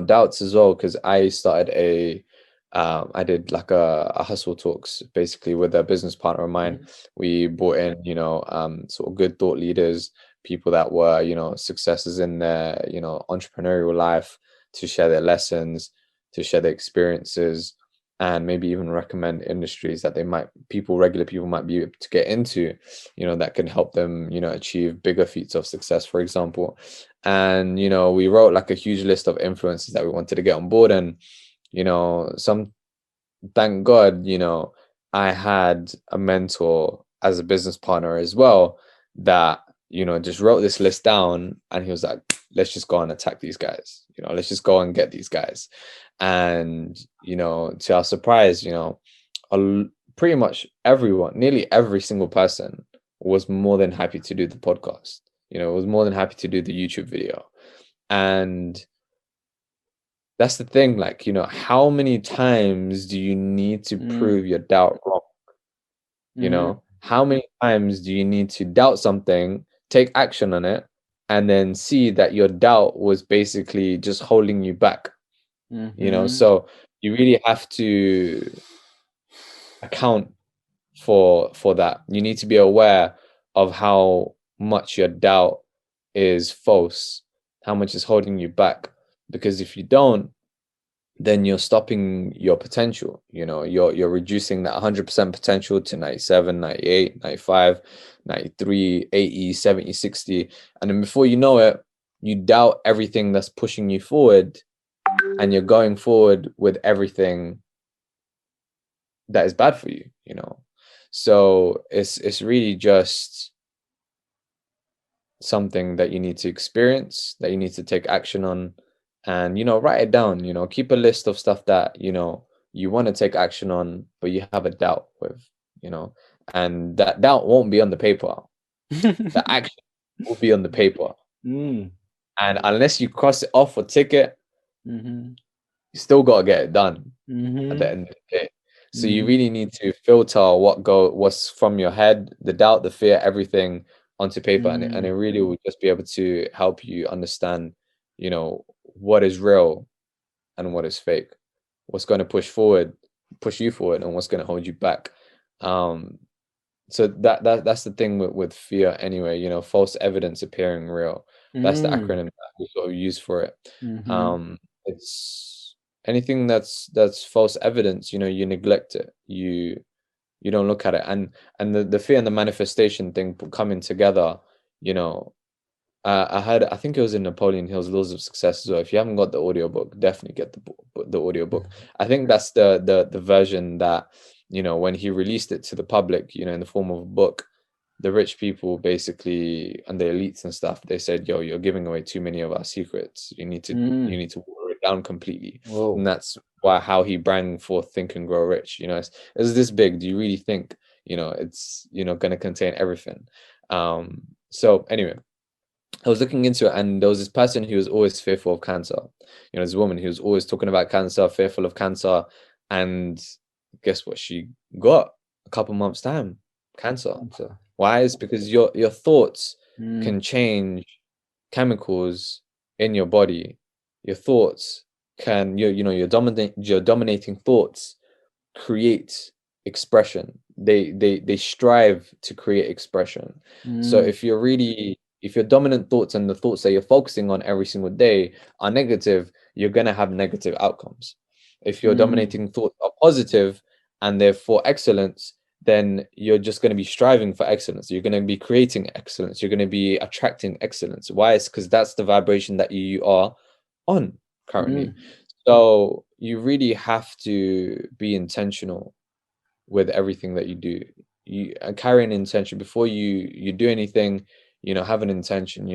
doubts as well, because I started I did like a hustle talks basically with a business partner of mine. We brought in sort of good thought leaders, people that were successes in their entrepreneurial life, to share their lessons, to share their experiences, and maybe even recommend industries that regular people might be able to get into, that can help them, achieve bigger feats of success, for example. And, we wrote like a huge list of influencers that we wanted to get on board. And, thank God, I had a mentor as a business partner as well that, just wrote this list down, and he was like, let's just go and attack these guys, let's just go and get these guys. And, to our surprise, pretty much everyone, nearly every single person was more than happy to do the podcast, was more than happy to do the YouTube video. And that's the thing, like, how many times do you need to prove your doubt wrong? How many times do you need to doubt something, take action on it, and then see that your doubt was basically just holding you back? So you really have to account for that. You need to be aware of how much your doubt is false, how much is holding you back. Because if you don't, then you're stopping your potential. You're reducing that 100% potential to 97, 98, 95, 93, 80, 70, 60. And then before you know it, you doubt everything that's pushing you forward, and you're going forward with everything that is bad for you. So it's really just something that you need to experience, that you need to take action on, and write it down. Keep a list of stuff that you want to take action on, but you have a doubt with. And that doubt won't be on the paper. The action will be on the paper. And unless you cross it off or tick it, you still got to get it done at the end of the day. So you Mm-hmm. really need to filter what's from your head, the doubt, the fear, everything onto paper, and it Mm. really will just be able to help you understand, what is real and what is fake, what's going to push you forward, and what's going to hold you back. Um, so that's the thing with fear anyway, false evidence appearing real. That's the Mm. acronym that we sort of use for it. Mm-hmm. It's anything that's false evidence, you neglect it, you don't look at it, and the fear and the manifestation thing coming together, you know I think it was in Napoleon Hill's Laws of Success as well. If you haven't got the audiobook, definitely get the audiobook. I think that's the version that, when he released it to the public, in the form of a book, the rich people basically, and the elites and stuff, they said, "Yo, you're giving away too many of our secrets. You Mm. need to water it down completely." And Whoa. that's why how he brought forth Think and Grow Rich. It's this big. Do you really think, it's going to contain everything? So anyway, I was looking into it, and there was this person who was always fearful of cancer. This woman who was always talking about cancer, fearful of cancer, and guess what? She got a couple months time, cancer. Answer. Why? Is because your thoughts Mm. can change chemicals in your body. Your thoughts can your dominating thoughts create expression. They strive to create expression. So Mm. if your dominant thoughts and the thoughts that you're focusing on every single day are negative, you're gonna have negative outcomes. If your Mm. dominating thoughts are positive and therefore excellence, then you're just going to be striving for excellence. You're going to be creating excellence. You're going to be attracting excellence. Why? It's because that's the vibration that you are on currently. Mm. So you really have to be intentional with everything that you do. You carry an intention before you do anything. Have an intention.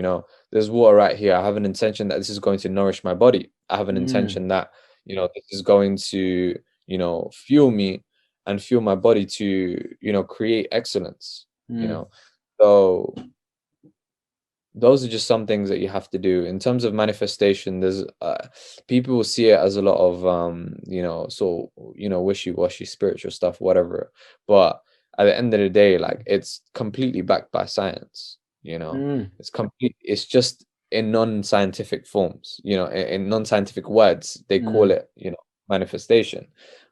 There's water right here. I have an intention that this is going to nourish my body. I have an Mm. intention that this is going to fuel me and fuel my body to create excellence. You Mm. know, so those are just some things that you have to do in terms of manifestation. There's people will see it as a lot of wishy-washy spiritual stuff, whatever, but at the end of the day, like, it's completely backed by science. Mm. It's just in non-scientific forms, in non-scientific words they call Mm. it manifestation,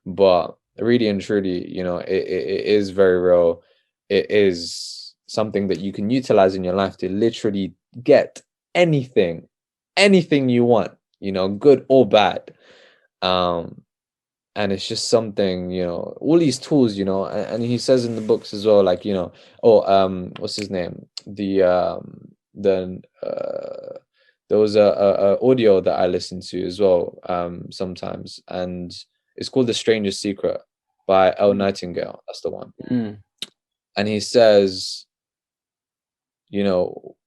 but really and truly, it is very real. It is something that you can utilize in your life to literally get anything, anything you want, good or bad. Um, and it's just something, all these tools, and he says in the books as well, like, what's his name? There was a audio that I listened to as well, sometimes, and it's called The Stranger's Secret by El Mm. Nightingale. That's the one. Mm. And he says, you know,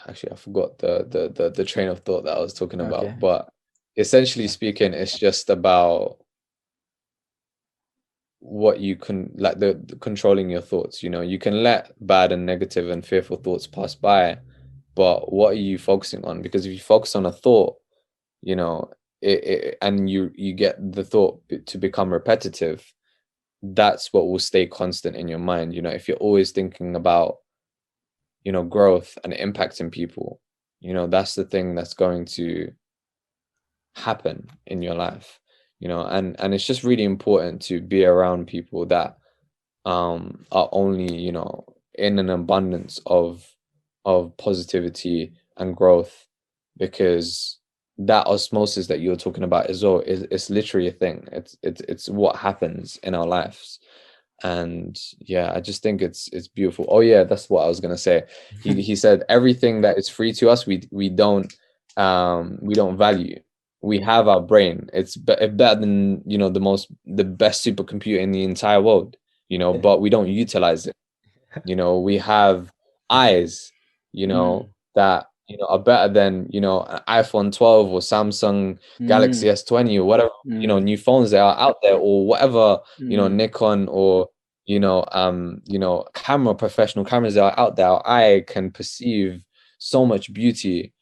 actually I forgot the train of thought that I was talking Okay. about, but essentially speaking, it's just about what you can, like, the controlling your thoughts. You can let bad and negative and fearful thoughts pass by, but what are you focusing on? Because if you focus on a thought, you know and you get the thought to become repetitive, that's what will stay constant in your mind. If you're always thinking about growth and impacting people, that's the thing that's going to happen in your life. And it's just really important to be around people that are only in an abundance of positivity and growth, because that osmosis that you're talking about as well is, it's literally a thing. It's what happens in our lives. And yeah, I just think it's beautiful. Oh yeah, that's what I was gonna say. He said everything that is free to us, we don't value. We have our brain. It's better than the best supercomputer in the entire world. But we don't utilize it. We have eyes, Mm. that are better than an iPhone 12 or Samsung Galaxy Mm. S20 or whatever, Mm. new phones that are out there, or whatever, Mm. Nikon, or professional cameras that are out there. Our eye can perceive so much beauty,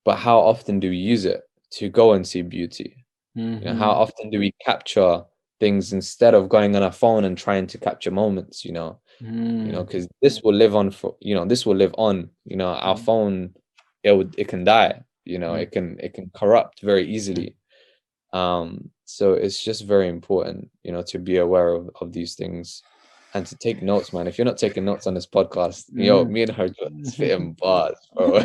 but how often do we use it to go and see beauty? How Mm-hmm. often do we capture things instead of going on our phone and trying to capture moments, Mm, because this will live on for, this will live on, our mm, phone, it can die, mm. it can corrupt very easily. So it's just very important, to be aware of these things and to take notes, man. If you're not taking notes on this podcast, Mm. me and Harjot spitting bars, bro.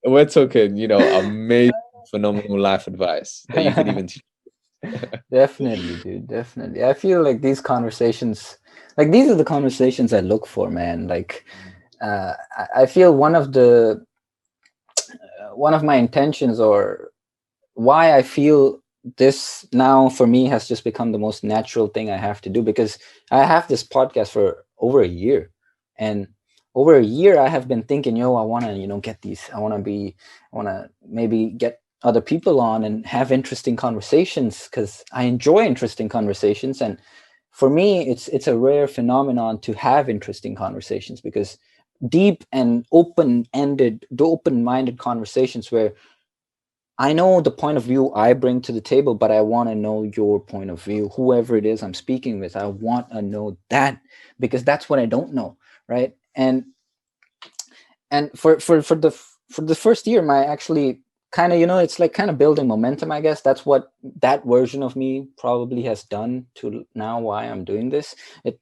we're talking, amazing, phenomenal life advice that you could even teach. Definitely, dude. Definitely. I feel like these conversations, like these are the conversations I look for, man. Like, I feel one of my intentions, or why I feel this now for me has just become the most natural thing I have to do, because I have this podcast for over a year, and over a year I have been thinking, yo, I want to, get these. I want to maybe get other people on and have interesting conversations, because I enjoy interesting conversations. And for me, it's a rare phenomenon to have interesting conversations, because deep and open-minded conversations where I know the point of view I bring to the table, but I want to know your point of view. Whoever it is I'm speaking with, I want to know that, because that's what I don't know, right? And for the first year, my actually kind of, it's like kind of building momentum. I guess that's what that version of me probably has done to now why I'm doing this.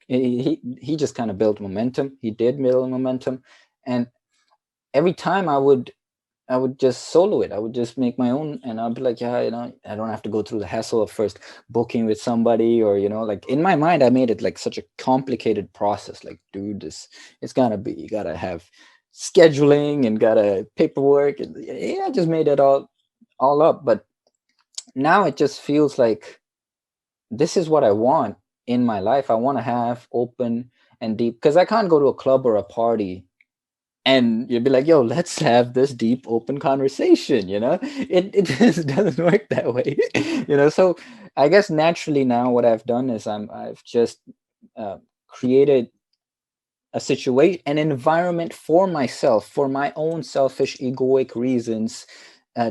He just kind of built momentum. He did build momentum, and every time I would just solo it. I would just make my own, and I'll be like, yeah, I don't have to go through the hassle of first booking with somebody, or like in my mind, I made it like such a complicated process. Like, dude, it's gotta be, you gotta have scheduling and gotta paperwork, and yeah, I just made it all up. But now it just feels like this is what I want in my life. I want to have open and deep, because I can't go to a club or a party and you'd be like, yo, let's have this deep open conversation. It just doesn't work that way. So I guess naturally now what I've done is I've just uh, created a situation, an environment for myself, for my own selfish egoic reasons,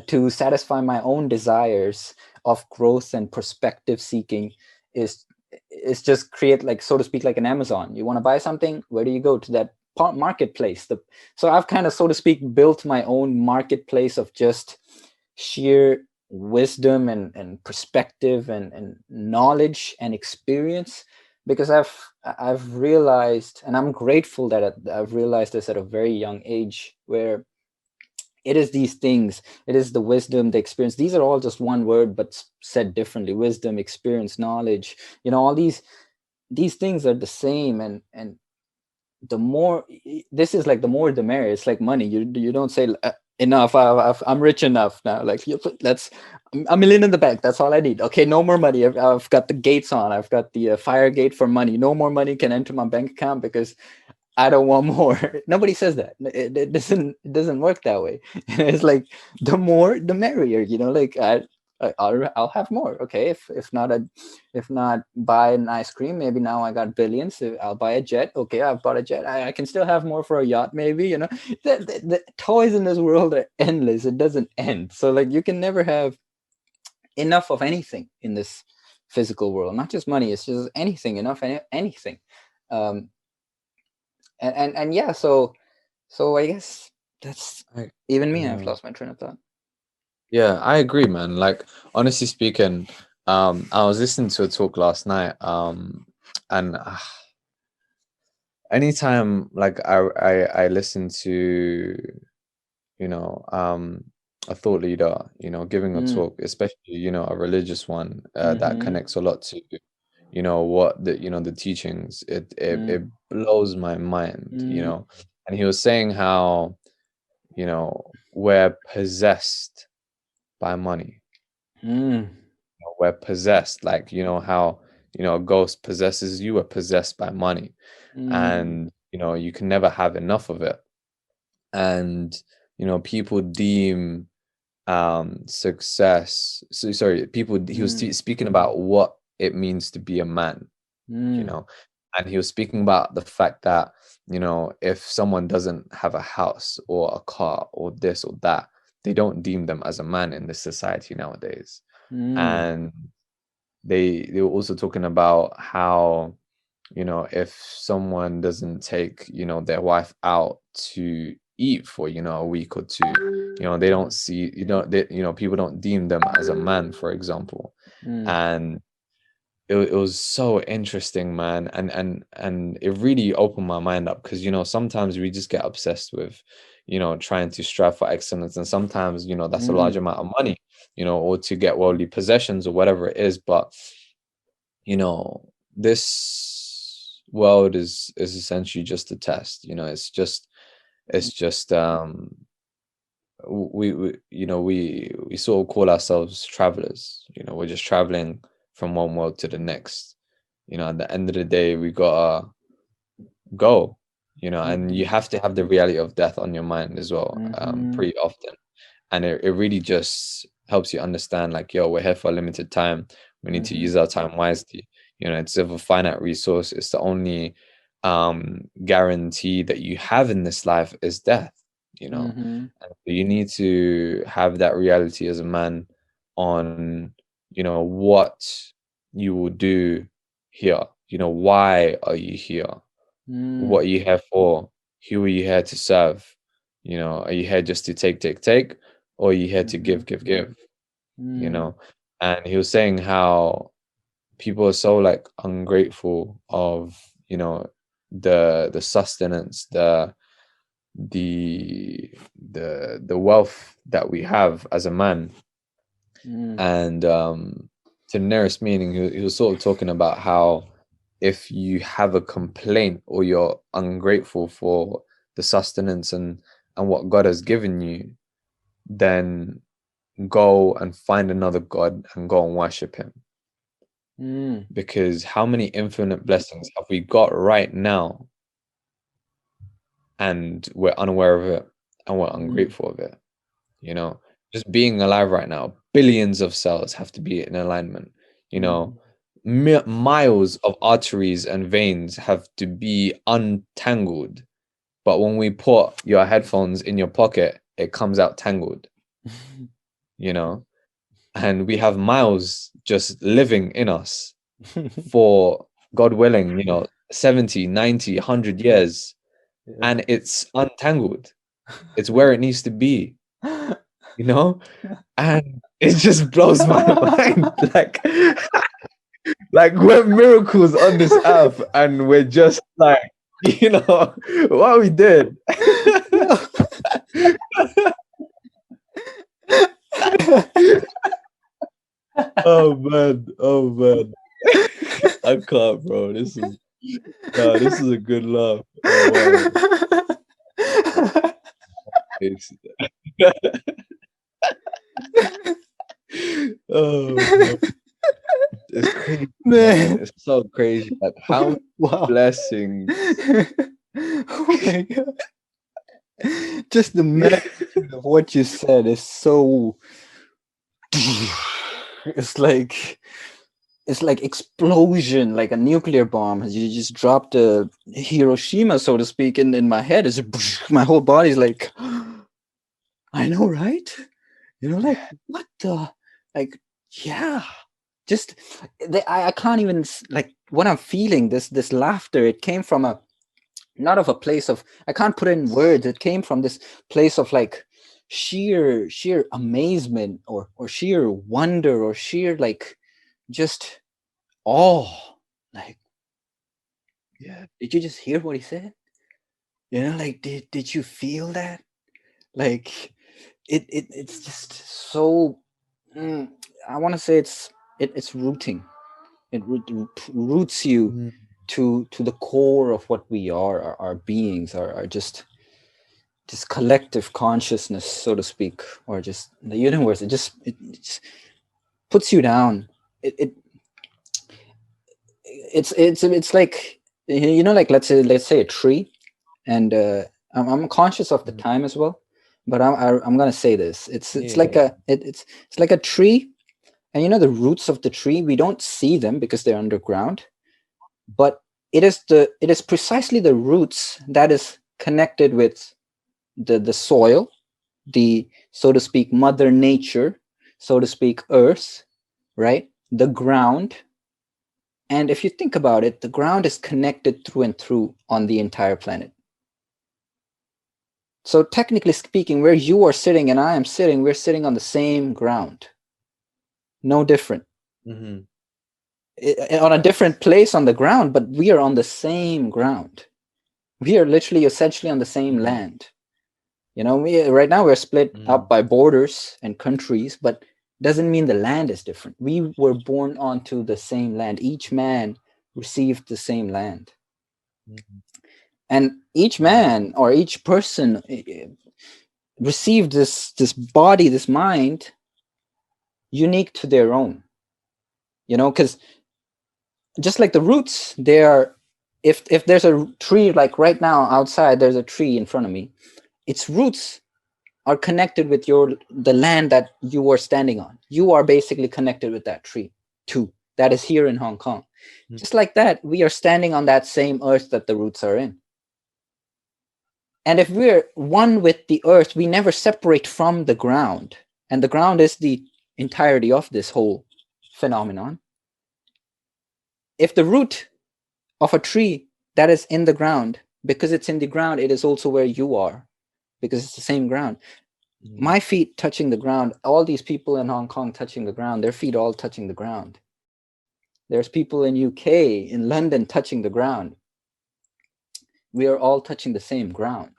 to satisfy my own desires of growth and perspective seeking. Is is just create, like, so to speak, like an Amazon. You want to buy something, where do you go? To that marketplace. So I've kind of, so to speak, built my own marketplace of just sheer wisdom and perspective and knowledge and experience, because I've realized, and I'm grateful that I've realized this at a very young age, where it is these things, it is the wisdom, the experience, these are all just one word but said differently: wisdom, experience, knowledge. All these things are the same. And the more, this is like the more the merrier. It's like money. You don't say enough. I'm rich enough now. Like, let's, a million in the bank. That's all I need. Okay, no more money. I've got the gates on. I've got the fire gate for money. No more money can enter my bank account because I don't want more. Nobody says that. It doesn't work that way. It's like the more the merrier. Like I'll have more. Okay, if not buy an ice cream, maybe now I got billions. I'll buy a jet. Okay, I've bought a jet. I can still have more for a yacht, maybe. The toys in this world are endless. It doesn't end. So like you can never have enough of anything in this physical world. Not just money. It's just anything. Enough anything. Um, and yeah. So I guess that's I, even me. I've yeah. lost my train of thought. Yeah, I agree, man. Like, honestly speaking, I was listening to a talk last night, and anytime like I listen to, you know, um, a thought leader, giving a Mm, talk, especially, a religious one, that mm-hmm, connects a lot to, what the teachings, it mm, blows my mind, mm, and he was saying how, we're possessed by money. mm, We're possessed, like, how, a ghost possesses you, are possessed by money, mm, and you can never have enough of it. And people deem success, so sorry, people, he was mm, speaking about what it means to be a man, you mm, know and he was speaking about the fact that, if someone doesn't have a house or a car or this or that, they don't deem them as a man in this society nowadays. mm, And they were also talking about how, you know, if someone doesn't take, you know, their wife out to eat for, you know, a week or two, you know, they don't see, you know, they, you know, people don't deem them as a man, for example. Mm, And it was so interesting, man, and it really opened my mind up, because you know sometimes we just get obsessed with, you know, trying to strive for excellence, and sometimes, you know, that's a large mm, amount of money, you know, or to get worldly possessions or whatever it is. But you know, this world is essentially just a test. You know, it's just we you know, we sort of call ourselves travelers. You know, we're just traveling from one world to the next. You know, at the end of the day, we gotta go. You know, and you mhm, have to have the reality of death on your mind as well, mhm, pretty often. And it really just helps you understand, like, yo, we're here for a limited time. We need to mhm, use our time wisely. You know, it's of a finite resource. It's the only guarantee that you have in this life is death, you know. mhm, And so you need to have that reality as a man on, you know, what you will do here. You know, why are you here? mm, What are you here for? Who are you here to serve? You know, are you here just to take, take, take, or are you here to mhm, give, give, give? You mm, know, and he was saying how people are so like ungrateful of, you know, the sustenance, the wealth that we have as a man. mm, And to the nearest meaning, he was sort of talking about how if you have a complaint or you're ungrateful for the sustenance and what God has given you, then go and find another God and go and worship him. mm, Because how many infinite blessings have we got right now and we're unaware of it and we're mm, ungrateful of it? You know, just being alive right now, billions of cells have to be in alignment. You know, mhm. miles of arteries and veins have to be untangled. But when we put your headphones in your pocket, it comes out tangled, you know? And we have miles just living in us for, God willing, you know, 70, 90, 100 years, Yeah. and it's untangled. It's where it needs to be, you know? And it just blows my mind. Like we're miracles on this earth, and we're just like, you know, what we did. Oh man, oh man. I can't, bro. This is a good laugh. Oh wow. It's, oh man. It's crazy, man. Man, It's so crazy. Like how many wow. blessings. Oh my God. Just the magnitude of what you said is so. It's like it's like explosion, like a nuclear bomb. You just dropped a Hiroshima, so to speak, in my head. It's my whole body's like, I know, right? You know, like what the, like, yeah. Just I can't even like what I'm feeling. This laughter. It came from a not of a place of, I can't put it in words. It came from this place of like sheer amazement or sheer wonder or sheer like just awe. Like, yeah, did you just hear what he said? You know, like did you feel that? Like it's just so mm, I want to say it's rooting. It roots you Mm. to the core of what we are. Our beings are just collective consciousness, so to speak, or just the universe. It just puts you down. It it's like, you know, like let's say a tree, and I'm conscious of the Mm. time as well, but I'm gonna say this. It's Yeah. like it's like a tree, and you know the roots of the tree. We don't see them because they're underground, but it is precisely the roots that is connected with the soil, the, so to speak, mother nature, so to speak, earth, right? the ground. And if you think about it, the ground is connected through and through on the entire planet. So technically speaking, where you are sitting and I am sitting, we're sitting on the same ground. No different. Mm-hmm. On a different place on the ground, but we are on the same ground. We are literally essentially on the same Mm-hmm. land. You know, right now we're split up by borders and countries, but doesn't mean the land is different. We were born onto the same land. Each man received the same land. Mm-hmm. And each man or each person received this body, this mind, unique to their own. You know, because just like the roots, they are, if there's a tree, like right now outside there's a tree in front of me, its roots are connected with the land that you are standing on. You are basically connected with that tree too, that is here in Hong Kong. Just like that, we are standing on that same earth that the roots are in. And if we're one with the earth, we never separate from the ground, and the ground is the entirety of this whole phenomenon. If the root of a tree that is in the ground, because it's in the ground, it is also where you are, because it's the same ground. My feet touching the ground, all these people in Hong Kong touching the ground, their feet all touching the ground. There's people in UK, in London touching the ground. We are all touching the same ground.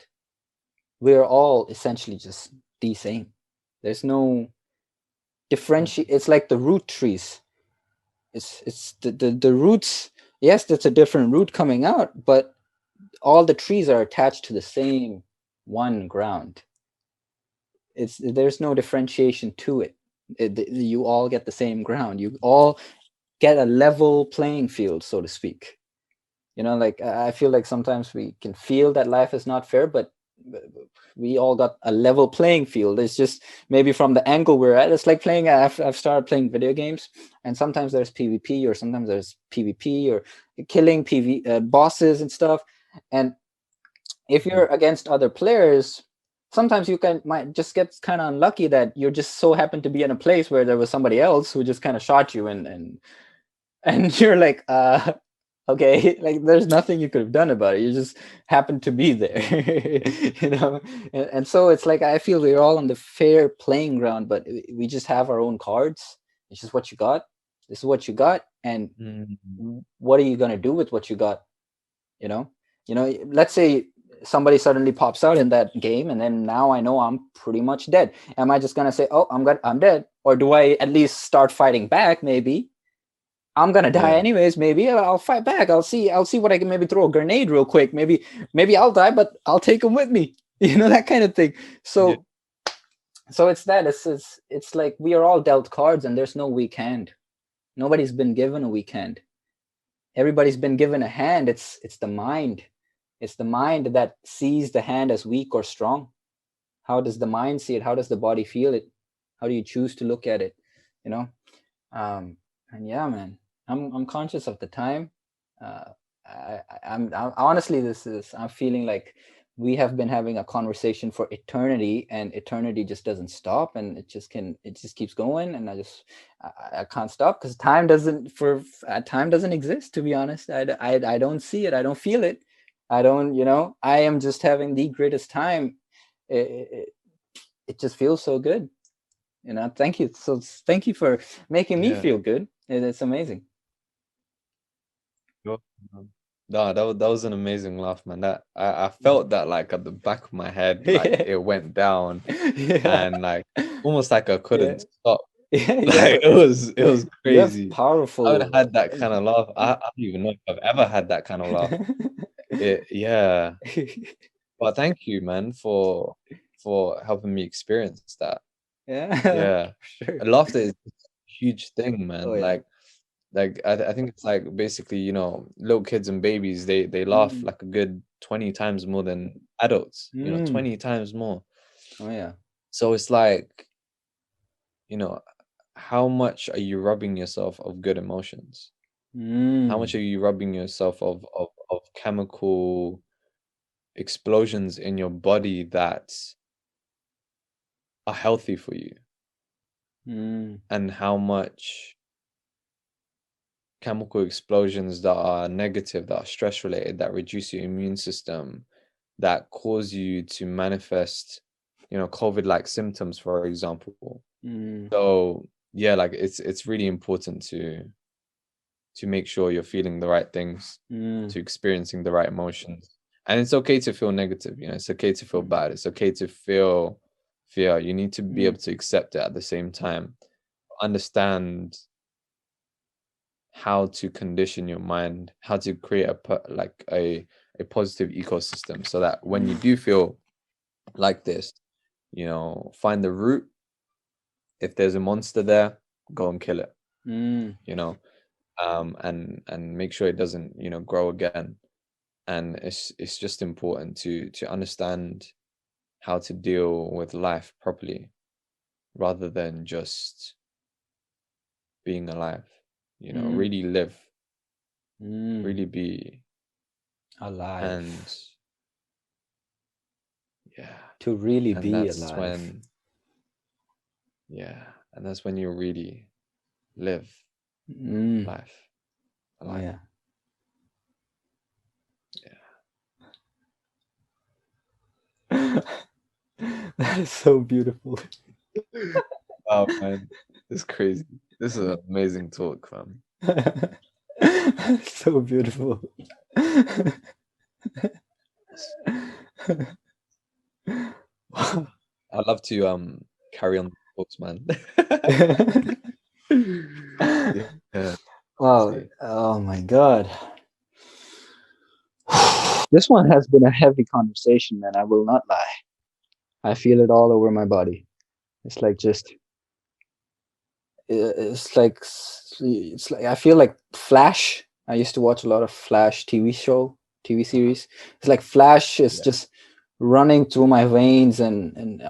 We are all essentially just the same. There's no differentiate. It's like the root trees. It's the roots. Yes, that's a different root coming out, but all the trees are attached to the same one ground. There's no differentiation to it. You all get the same ground. You all get a level playing field, so to speak. You know, like I feel like sometimes we can feel that life is not fair, but we all got a level playing field. It's just maybe from the angle we're at. It's like playing. I've started playing video games, and sometimes there's PvP, or sometimes there's PvP, or killing bosses and stuff. And if you're against other players, sometimes you might just get kind of unlucky that you just so happen to be in a place where there was somebody else who just kind of shot you, and you're like, okay, like there's nothing you could have done about it. You just happened to be there. You know. And so it's like I feel we're all on the fair playing ground, but we just have our own cards. It's just what you got. This is what you got, and what are you gonna do with what you got? You know. Let's say somebody suddenly pops out in that game, and then now I know I'm pretty much dead. Am I just gonna say, oh, I'm dead? Or do I at least start fighting back? Maybe I'm gonna die anyways. Maybe I'll fight back. I'll see what I can, maybe throw a grenade real quick. Maybe I'll die, but I'll take them with me. That kind of thing. So it's that. It's like we are all dealt cards, and there's no weak hand. Nobody's been given a weak hand. Everybody's been given a hand. It's the mind. It's the mind that sees the hand as weak or strong. How does the mind see it? How does the body feel it? How do you choose to look at it? And yeah, man, I'm conscious of the time. I'm honestly, I'm feeling like we have been having a conversation for eternity, and eternity just doesn't stop, and it just keeps going, and I can't stop, because time doesn't exist, to be honest. I don't see it. I don't feel it. I don't, I am just having the greatest time. It just feels so good. Thank you. So thank you for making me feel good. It's amazing. No, that was an amazing laugh, man. That I felt that like at the back of my head, like Yeah. it went down, Yeah. and like almost like I couldn't stop. Yeah, Like it was you have crazy. I would powerful. have had that kind of laugh. I don't even know if I've ever had that kind of laugh. Yeah. But thank you, man, for helping me experience that. Yeah, Yeah. sure. Laughter is a huge thing, Oh man. yeah. Like I think it's like basically, little kids and babies, they laugh Mm. like a good 20 times more than adults, Mm. 20 times more. Oh yeah. So it's like, you know, how much are you robbing yourself of good emotions? How much Mm. are you robbing yourself of chemical explosions in your body that are healthy for you? Mm. And how much chemical explosions that are negative, that are stress related, that reduce your immune system, that cause you to manifest, COVID-like symptoms, for example. So yeah, like it's really important to make sure you're feeling the right things, to experiencing the right emotions. And it's okay to feel negative, it's okay to feel bad. It's okay to feel fear. You need to be able to accept it at the same time. Understand how to condition your mind, how to create a positive ecosystem so that when you do feel like this, find the root. If there's a monster there, go and kill it, and make sure it doesn't, grow again. And it's just important to understand how to deal with life properly rather than just being alive. Really live, really be alive. And yeah, To really and be that's alive. when you really live life alive. Yeah. That is so beautiful. Oh man, it's crazy. This is an amazing talk, fam. So beautiful. I'd love to carry on the talks, man. Yeah. Wow. Oh my God. This one has been a heavy conversation, man. I will not lie. I feel it all over my body. It's like just, it's like I feel like Flash. I used to watch a lot of Flash TV series. It's like Flash is Yeah. just running through my veins and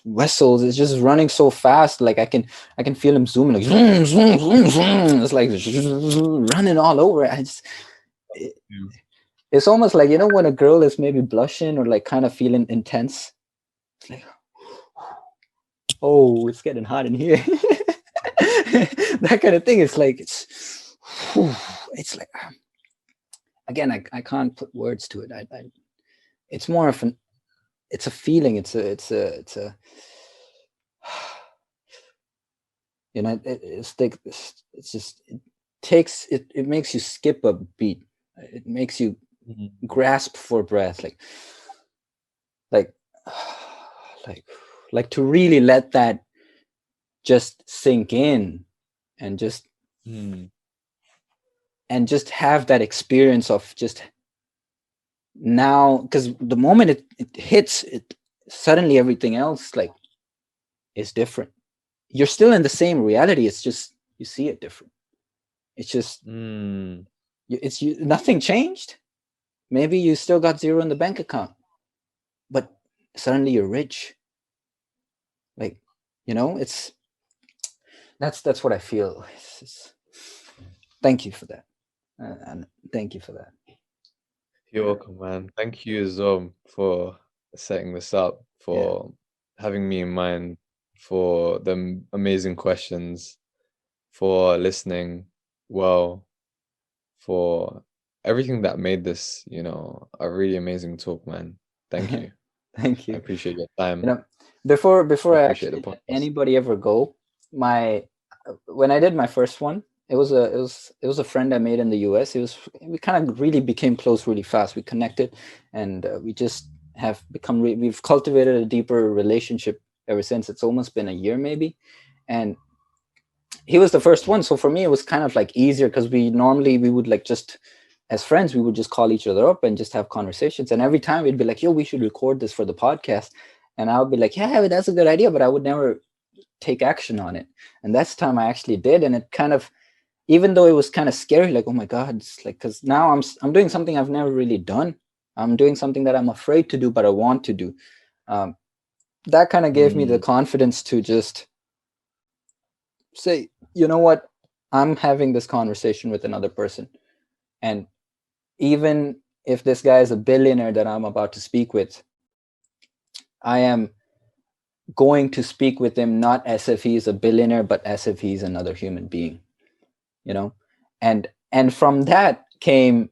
vessels. It's just running so fast. Like I can feel him zooming, like zoom, zoom, zoom, zoom. It's like running all over. It's almost like, when a girl is maybe blushing or like kind of feeling intense. It's like, oh, it's getting hot in here. That kind of thing. It's like it's like, again, I can't put words to it. It's more of it's a feeling. It's a it's like it's just it makes you skip a beat. It makes you grasp for breath, like like like to really let that just sink in and just have that experience of just now, because the moment it hits it, suddenly everything else like is different. You're still in the same reality, it's just you see it different. It's just nothing changed. Maybe you still got zero in the bank account, but suddenly you're rich. Like, it's that's what I feel. Thank you for that, and thank you for that. You're welcome, man. Thank you as well for setting this up, for having me in mind, for the amazing questions, for listening well, for everything that made this, a really amazing talk, man. Thank you. Thank I you. appreciate your time. Before I I appreciate the actually let podcast. anybody ever go, my when I did my first one, it was a friend I made in the US. We kind of really became close really fast. We connected, and we just have become we've cultivated a deeper relationship ever since. It's almost been a year maybe, and he was the first one. So for me, it was kind of like easier because we would like just as friends, we would just call each other up and just have conversations. And every time we'd be like, yo, we should record this for the podcast. And I would be like, yeah, that's a good idea. But I would never take action on it. And that's the time I actually did. And it kind of, even though it was kind of scary, like, oh my God, it's like, because now I'm doing something I've never really done. I'm doing something that I'm afraid to do, but I want to do. That kind of gave me the confidence to just say, you know what, I'm having this conversation with another person, and even if this guy is a billionaire that I'm about to speak with, I am going to speak with him not as if he's a billionaire, but as if he's another human being, you know. And from that came,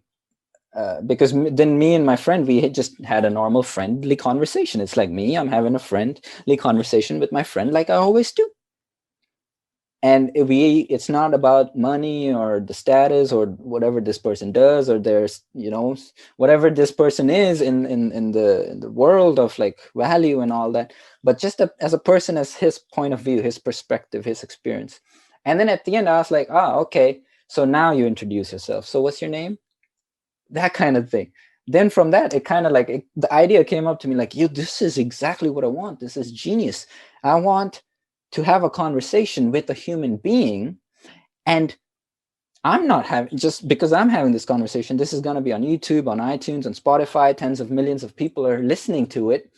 because then me and my friend, we had just had a normal friendly conversation. It's like me, I'm having a friendly conversation with my friend like I always do. And it's not about money or the status or whatever this person does, or there's, whatever this person is in the world of like value and all that, but just as a person, as his point of view, his perspective, his experience. And then at the end I was like, okay, so now you introduce yourself, so what's your name, that kind of thing. Then from that, it kind of like the idea came up to me like, this is exactly what I want. This is genius. I want to have a conversation with a human being, and I'm not having, just because I'm having this conversation, this is going to be on YouTube, on iTunes, on Spotify, tens of millions of people are listening to it.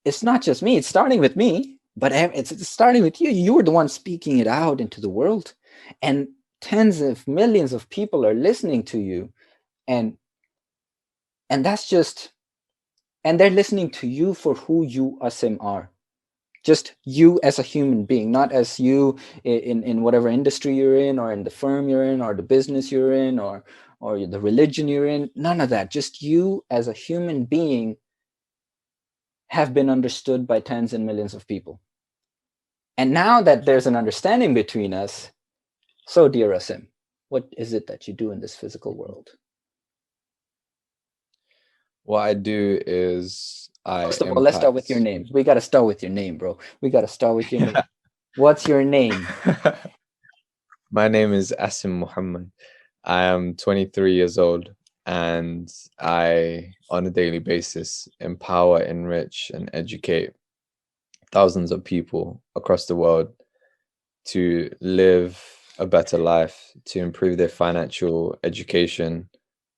It's not just me, it's starting with me, but it's starting with you. You were the one speaking it out into the world, and tens of millions of people are listening to you. And and that's just, and they're listening to you for who you, Asim, are. Just you as a human being, not as you in whatever industry you're in, or in the firm you're in, or the business you're in, or the religion you're in. None of that. Just you as a human being have been understood by tens and millions of people. And now that there's an understanding between us, so dear Asim, what is it that you do in this physical world? What I do is I First of all, let's start with your impact. name. We got to start with your name, bro. We got to start with your name. What's your name? My name is Asim Muhammad. I am 23 years old, and I, on a daily basis, empower, enrich, and educate thousands of people across the world to live a better life, to improve their financial education,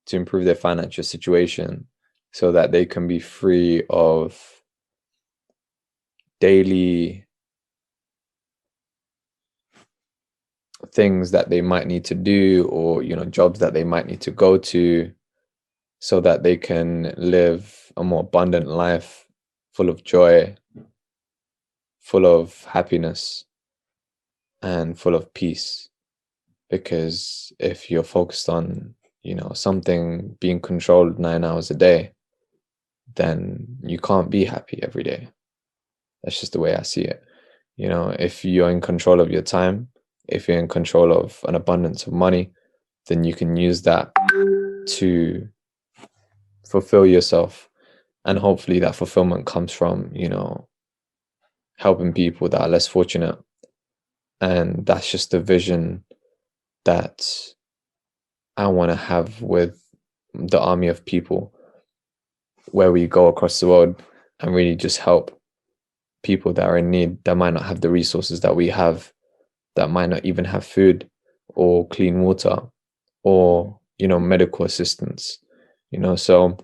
to improve their financial situation, so that they can be free of daily things that they might need to do, or jobs that they might need to go to, so that they can live a more abundant life, full of joy, full of happiness, and full of peace. Because if you're focused on something being controlled 9 hours a day, then you can't be happy every day. That's just the way I see it. If you're in control of your time, if you're in control of an abundance of money, then you can use that to fulfill yourself. And hopefully that fulfillment comes from, helping people that are less fortunate. And that's just the vision that I want to have with the army of people, where we go across the world and really just help people that are in need, that might not have the resources that we have, that might not even have food or clean water, or medical assistance. So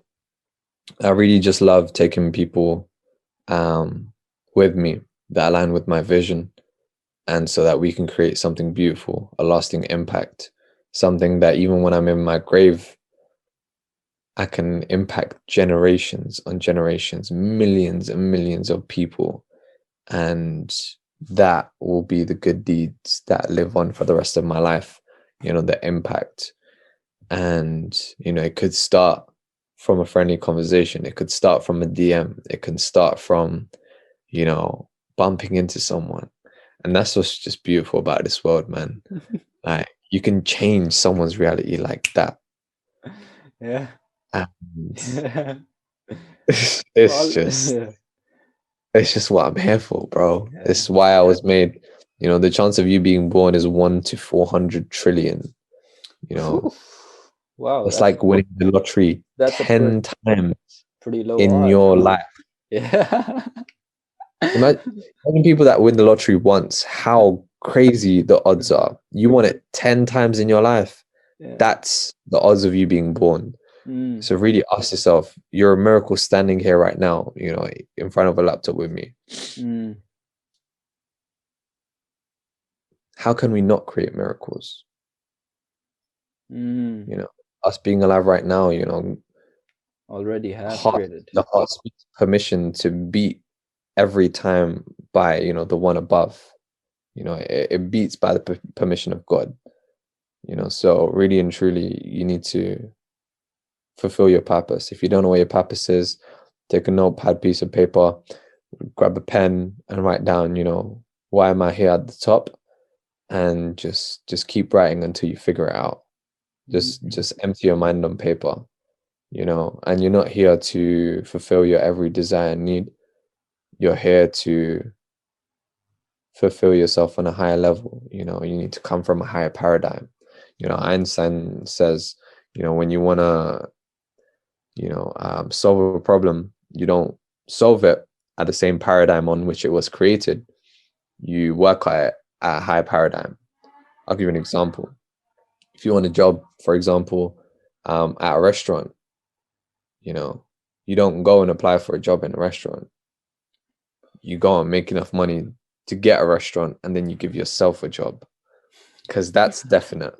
I really just love taking people with me that align with my vision, and so that we can create something beautiful, a lasting impact, something that even when I'm in my grave, I can impact generations on generations, millions and millions of people. And that will be the good deeds that live on for the rest of my life, the impact. And, it could start from a friendly conversation. It could start from a DM. It can start from, bumping into someone. And that's what's just beautiful about this world, man. Like, you can change someone's reality like that. Yeah. And Well, it's just yeah. it's just what I'm here for, bro. Yeah. It's why I was made. The chance of you being born is 1 to 400 trillion. You know, Phew. Wow, that's like winning the lottery that's a 10 times pretty low in odds. your life. Yeah. Imagine people that win the lottery once, how crazy the odds are. You want it 10 times in your life. Yeah. That's the odds of you being born. Mm, So really ask yourself, you're a miracle standing here right now, in front of a laptop with me. mm, How can we not create miracles? mm. Us being alive right now, Already have heart, created. the heart speaks permission to beat every time by, the one above. You know, it beats by the permission of God. You know, so really and truly, you need to fulfill your purpose. If you don't know what your purpose is, take a notepad, piece of paper, grab a pen, and write down, you know, why am I here at the top, and just keep writing until you figure it out. Just empty your mind on paper, you know, and you're not here to fulfill your every desire and need. You're here to fulfill yourself on a higher level. You know, you need to come from a higher paradigm. You know, Einstein says, you know, when you want to, you know, solve a problem, you don't solve it at the same paradigm on which it was created. You work at a higher paradigm. I'll give you an example. If you want a job, for example, at a restaurant, you know, you don't go and apply for a job in a restaurant. You go and make enough money to get a restaurant, and then you give yourself a job, because that's definite.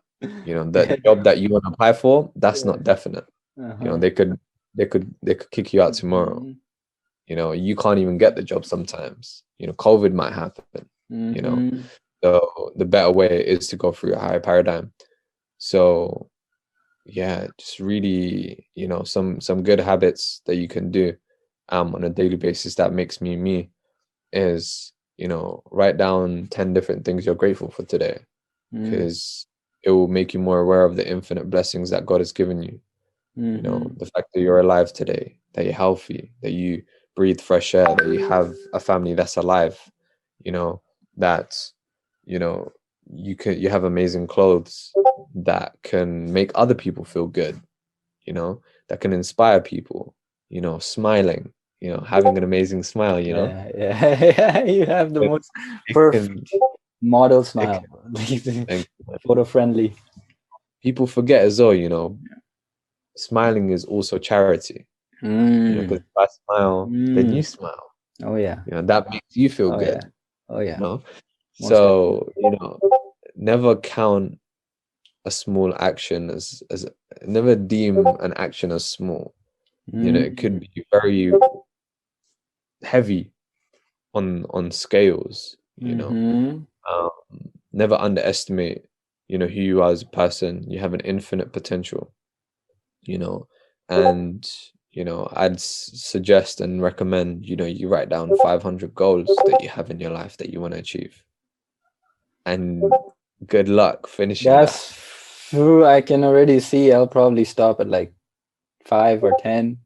You know, that Yeah. job that you want to apply for, that's not definite. You know, Uh-huh. they could kick you out tomorrow. Mhm. You know, you can't even get the job sometimes. You know, COVID might happen, you know. Mhm. So the better way is to go through a higher paradigm. So yeah, just really, you know, some good habits that you can do on a daily basis that makes me me is, you know, write down 10 different things you're grateful for today, Mm. because it will make you more aware of the infinite blessings that God has given you. You know, Mhm. the fact that you're alive today, that you're healthy, that you breathe fresh air, that you have a family that's alive, you know, that, you know, you have amazing clothes that can make other people feel good, you know, that can inspire people, you know, smiling, you know, having an amazing smile, you know. Yeah, yeah. You have the It, most it perfect can model it smile. can thank you. Photo friendly. People forget as well, you know, smiling is also charity, you know, because Mm. if I smile, then Mm. you smile. Oh yeah. You know, that makes you feel Oh yeah. good, Oh you yeah. know. Most definitely. So, you know, never count a small action as never deem an action as small. You know, it could Mm. be very heavy on scales, you know. Mm-hmm. Um, Never underestimate, you know, who you are as a person. You have an infinite potential, you know, and you know, I'd suggest and recommend, you know, you write down 500 goals that you have in your life that you want to achieve, and good luck finishing that. That's true. I can already see I'll probably stop at like 5 or 10.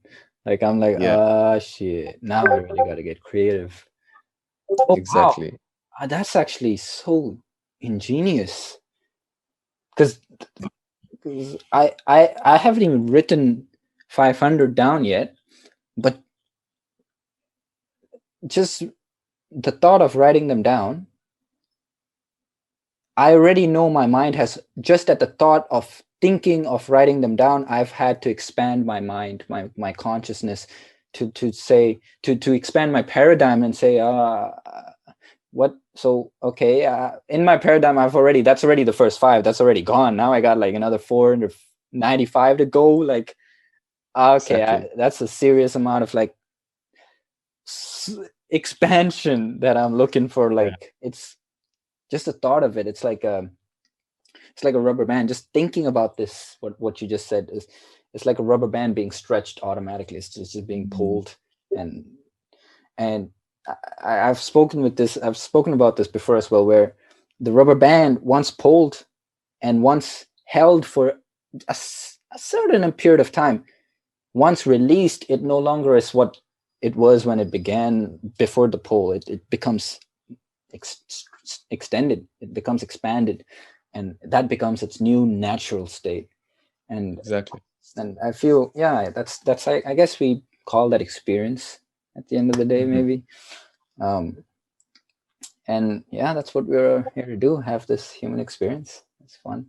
Like I'm like, Yeah, shit. Now I really gotta get creative. Oh wow. exactly. That's actually so ingenious. Because I haven't even written 500 down yet, but just the thought of writing them down, I already know my mind has, just at the thought of thinking of writing them down, I've had to expand my mind, my consciousness, to say, to expand my paradigm and say, what, so okay, in my paradigm, that's already the first five, that's already gone. Now I got like another 495 to go. Like, okay, Exactly. that's a serious amount of like expansion that I'm looking for. Yeah. Like, it's just the thought of it. It's like a rubber band. Just thinking about this, what you just said is, it's like a rubber band being stretched automatically. It's just being Mhm. pulled, and and I've spoken about this before as well, where the rubber band, once pulled and once held for a certain period of time, once released, it no longer is what it was when it began before the pull. It becomes ex- extended. It becomes expanded, and that becomes its new natural state. And Exactly. and I feel, yeah, that's I guess we call that experience at the end of the day, Mhm. maybe. Um, and yeah, that's what we're here to do. Have this human experience. It's fun.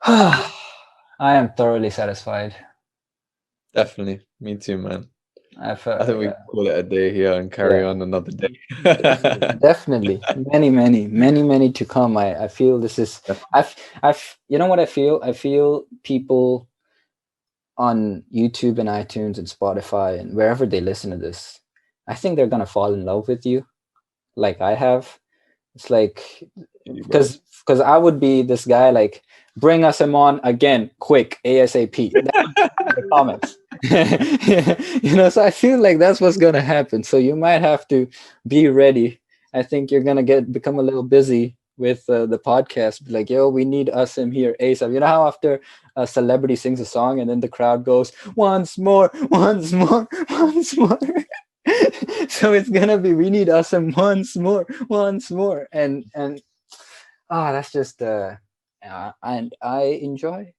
I am thoroughly satisfied. Definitely. Me too, man. I I felt, think we yeah, can call it a day here and carry yeah. on another day. Definitely, many to come. I feel this is, you know what I feel? I feel people on YouTube and iTunes and Spotify and wherever they listen to this, I think they're gonna fall in love with you, like I have. It's like, Really, bro. because I would be this guy like, bring us him on again, quick, ASAP. That would be the comments. So I feel like that's what's gonna happen. So you might have to be ready. I think you're gonna become a little busy with the podcast. Be like, yo, we need Asim here ASAP. You know how after a celebrity sings a song and then the crowd goes, once more, once more, once more. So it's gonna be, we need Asim once more, and that's just and I enjoy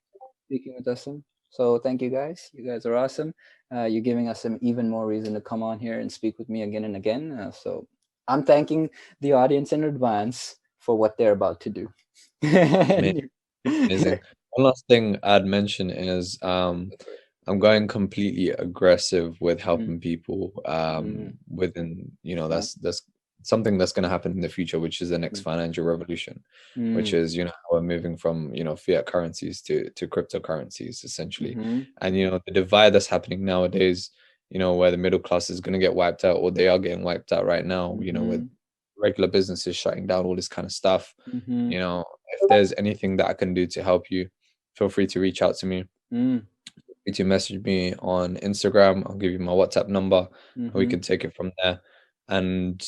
speaking with Asim. So thank you guys. You guys are awesome. You're giving us some even more reason to come on here and speak with me again and again. So I'm thanking the audience in advance for what they're about to do. Amazing. One last thing I'd mention is I'm going completely aggressive with Mm, helping people mm, within, yeah. that's something that's going to happen in the future, which is the next Mm, financial revolution, which mm, is, how we're moving from, fiat currencies to cryptocurrencies essentially. mm-hmm, And, the divide that's happening nowadays, where the middle class is going to get wiped out, or they are getting wiped out right now, with mm-hmm, regular businesses shutting down, all this kind of stuff. mm-hmm, If there's anything that I can do to help you, feel free to reach out to me. mm, Free to message me on Instagram. I'll give you my WhatsApp number, and we mm-hmm, can take it from there. And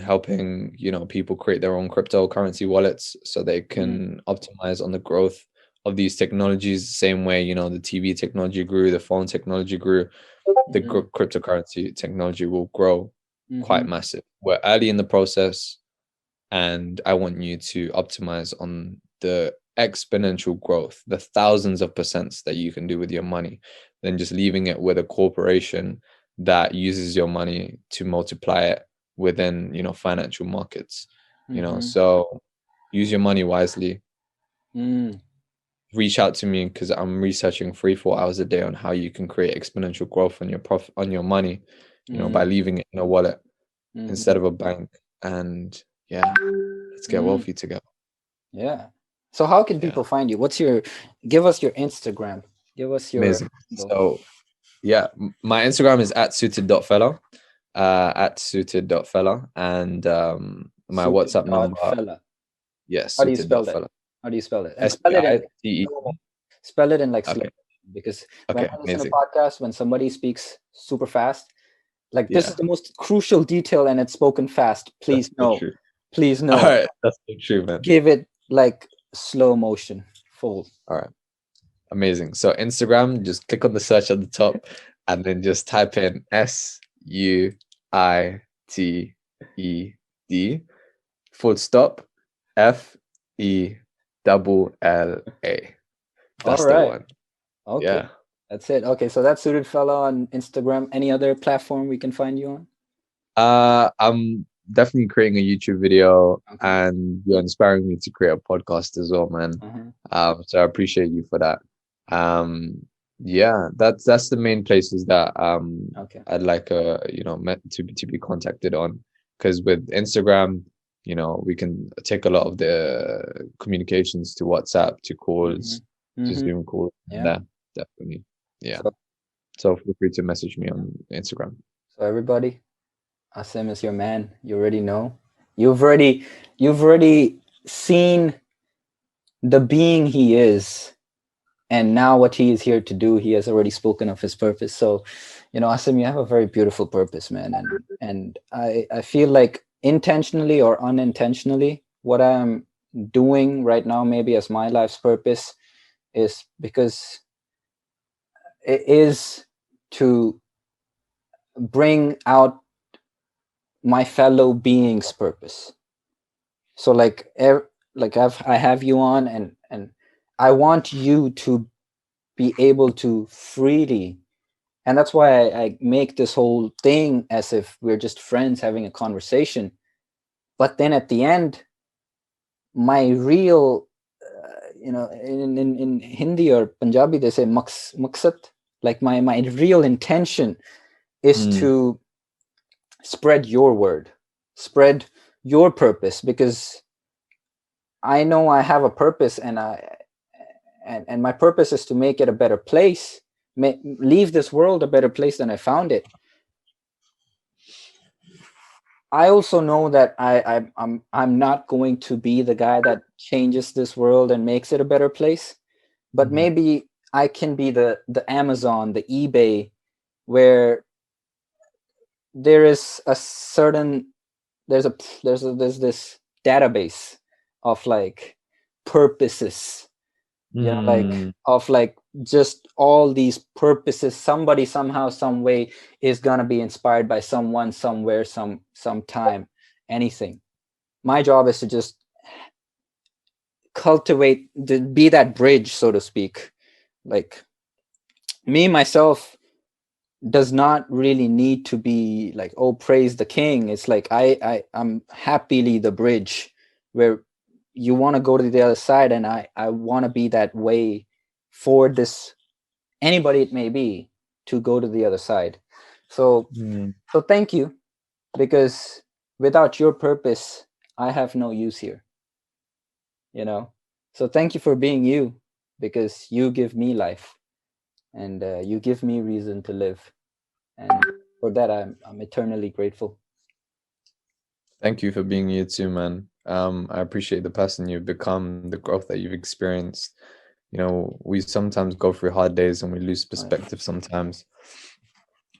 helping, people create their own cryptocurrency wallets so they mm, can optimize on the growth of these technologies. Same way, the TV technology grew, the phone technology grew, the mm, cryptocurrency technology will grow mm-hmm, quite massive. We're early in the process, and I want you to optimize on the exponential growth, the thousands of percents that you can do with your money, than just leaving it with a corporation that uses your money to multiply it within, financial markets. mm-hmm, So use your money wisely. mm, Reach out to me because I'm researching 3-4 hours a day on how you can create exponential growth on your profit on your money, by mm, leaving it in a wallet instead mm-hmm, of a bank. And yeah, let's get mm. wealthy together. Yeah. So how can Yeah, people find you? Give us your Instagram. Give us your amazing. handle. So yeah, my Instagram is at suited.fella, and my Suited WhatsApp dot number, fella. yeah, How do you spell that? suited.fella. How do you spell it? And spell it in like SPITE. slow mo. Spell it in like slow Okay, motion, because when okay, I listen to amazing. podcasts, when somebody speaks super fast, like this is Yeah, the most crucial detail and it's spoken fast. that's Please so no. true. Please All no. right, that's so true, man. Give it like slow motion. Full. All right, amazing. So Instagram, just click on the search at the top, and then just type in SUITED full stop FELLA. All That's the right. one. Okay. Yeah. That's it. Okay, so that's Suited Fella on Instagram. Any other platform we can find you on? I'm definitely creating a YouTube video, Okay. and you're inspiring me to create a podcast as well, man. Uh-huh. So I appreciate you for that. Yeah, that's the main places that Okay. I'd like to be contacted on, because with Instagram, we can take a lot of the communications to WhatsApp, to Mm-hmm. calls, to Mm-hmm. Zoom calls, and Yeah. there definitely. Yeah. So So feel free to message me on Instagram. so everybody, Asim is your man. You already know. You've already seen the being he is, and now what he is here to do. He has already spoken of his purpose. So, Asim, you have a very beautiful purpose, man. And I feel like intentionally or unintentionally, what I'm doing right now, maybe as my life's purpose, is because it is to bring out my fellow beings' purpose. So I have you on, and I want you to be able to freely, and that's why I make this whole thing as if we're just friends having a conversation. But then at the end, my real, in Hindi or Punjabi they say maksat, like my real intention is Mm, to spread your word, spread your purpose, because I know I have a purpose, and my purpose is to make it a better place, leave this world a better place than I found it. I also know that I'm not going to be the guy that changes this world and makes it a better place, but Mhm. maybe I can be the Amazon, the eBay, where there is a certain there's a there's this database of like purposes, you know, like Mm. of like just all these purposes. Somebody somehow some way is gonna be inspired by someone somewhere sometime, anything. My job is to just cultivate, to be that bridge, so to speak. Like me myself does not really need to be like, oh, praise the king. It's like I'm happily the bridge where you want to go to the other side, and I want to be that way for this, anybody it may be, to go to the other side. So Mm. so thank you, because without your purpose I have no use here, you know. So thank you for being you, because you give me life, and you give me reason to live, and for that I'm eternally grateful. Thank you for being you too, man. I appreciate the person you've become, the growth that you've experienced. You know, we sometimes go through hard days and we lose Oh, yeah. perspective sometimes,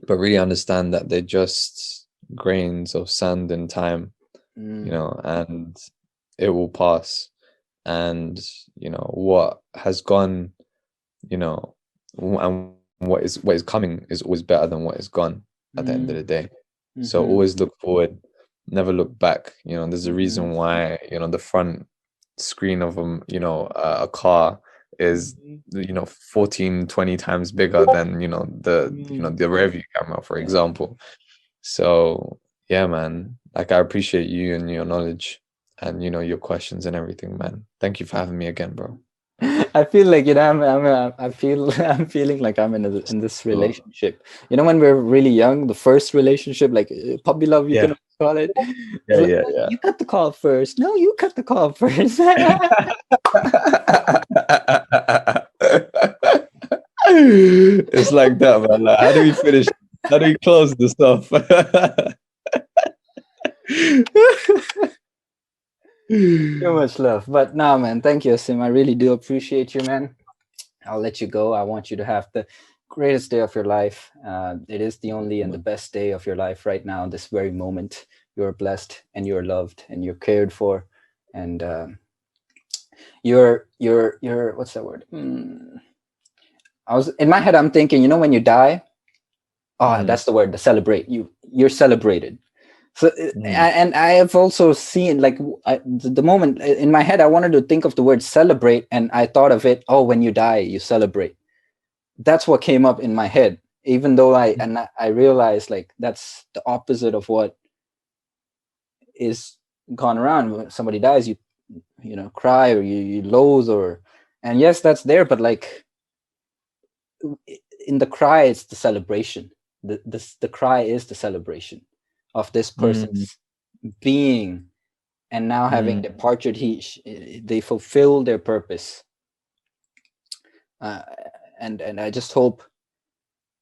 but really understand that they're just grains of sand in time, you Mm, know, and it will pass. And, you know, what has gone, you know, and what is coming is always better than what is gone at the end of the mm, day. So mm-hmm, always look forward, never look back. You know, there's a mm-hmm, reason why, you know, the front screen of a car is, mm-hmm, 14, 20 times bigger than, mm. the rear view camera, for Yeah. example. So yeah, man, like I appreciate you and your knowledge and, your questions and everything, man. Thank you for having me again, bro. I feel like, I feel I'm feeling like I'm in this So, relationship. You know, when we're really young, the first relationship, like puppy love, you yeah, can call it. It's yeah, like, yeah, "Oh, yeah. you cut the call first. No, you cut the call first." It's like that, man. Like, how do we finish? How do we close this off? Too much love, but no, man. Thank you, Sim. I really do appreciate you, man. I'll let you go. I want you to have the greatest day of your life. It is the only and the best day of your life right now, this very moment. You're blessed and you're loved and you're cared for, and you're what's that word? I was in my head. I'm thinking, you know, when you die, oh, Mm, that's the word. To celebrate. You're celebrated. So, mm, and I have also seen like the moment in my head, I wanted to think of the word celebrate, and I thought of it. Oh, when you die, you celebrate. That's what came up in my head, even though I realized like that's the opposite of what is gone around. When somebody dies, you know, cry, or you loathe, or, and yes, that's there, but like in the cry, it's the celebration. The cry is the celebration of this mm, person's being, and now having mm. departed, they fulfill their purpose. uh, and I just hope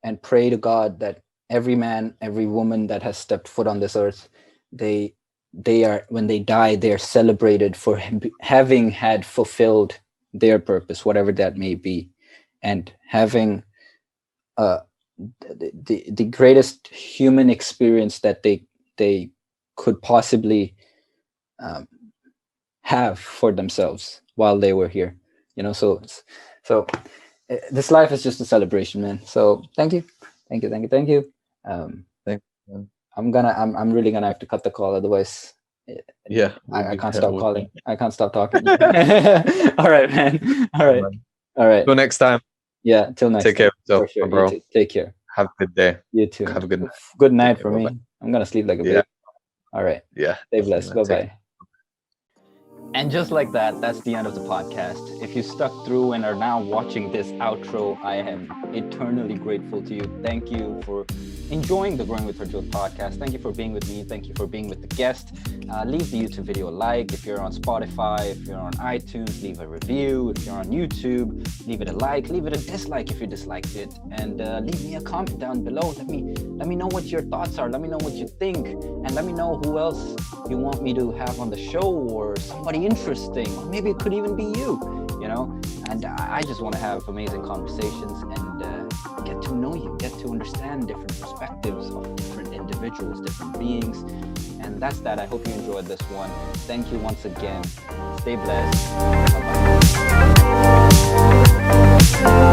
and pray to God that every man, every woman that has stepped foot on this earth, they they are, when they die, they are celebrated for having had fulfilled their purpose, whatever that may be, and having uh, the greatest human experience that they could possibly um, have for themselves while they were here. You know, so this life is just a celebration, man. So thank you, thank you, thank you, thank you. um Thank you, man. I'm really gonna have to cut the call, otherwise eh, Yeah, we'll I be can't there. stop We'll be calling, I can't stop talking. All right, man. All there, right, man. all right. Till next time. Yeah, till next Take care time, of yourself, for sure. my You bro. too, take care. Have a good day. You too, Have man. a good night. Good Take night care. for Bye bye. me. I'm gonna sleep like a Yeah, baby. All right, yeah, stay definitely, blessed. man. Bye Take bye. care. And just like that, that's the end of the podcast. If you stuck through and are now watching this outro, I am eternally grateful to you. Thank you for enjoying the Growing with Harjot podcast. Thank you for being with me. Thank you for being with the guest. Leave the YouTube video a like. If you're on Spotify, if you're on iTunes, leave a review. If you're on YouTube, leave it a like. Leave it a dislike if you disliked it, and leave me a comment down below. Let me know what your thoughts are. Let me know what you think, and let me know who else you want me to have on the show, or somebody interesting, or maybe it could even be you. You know, and I just want to have amazing conversations and get to know you, get to understand different perspectives of different individuals, different beings. And that's that. I hope you enjoyed this one. Thank you once again. Stay blessed. Bye-bye.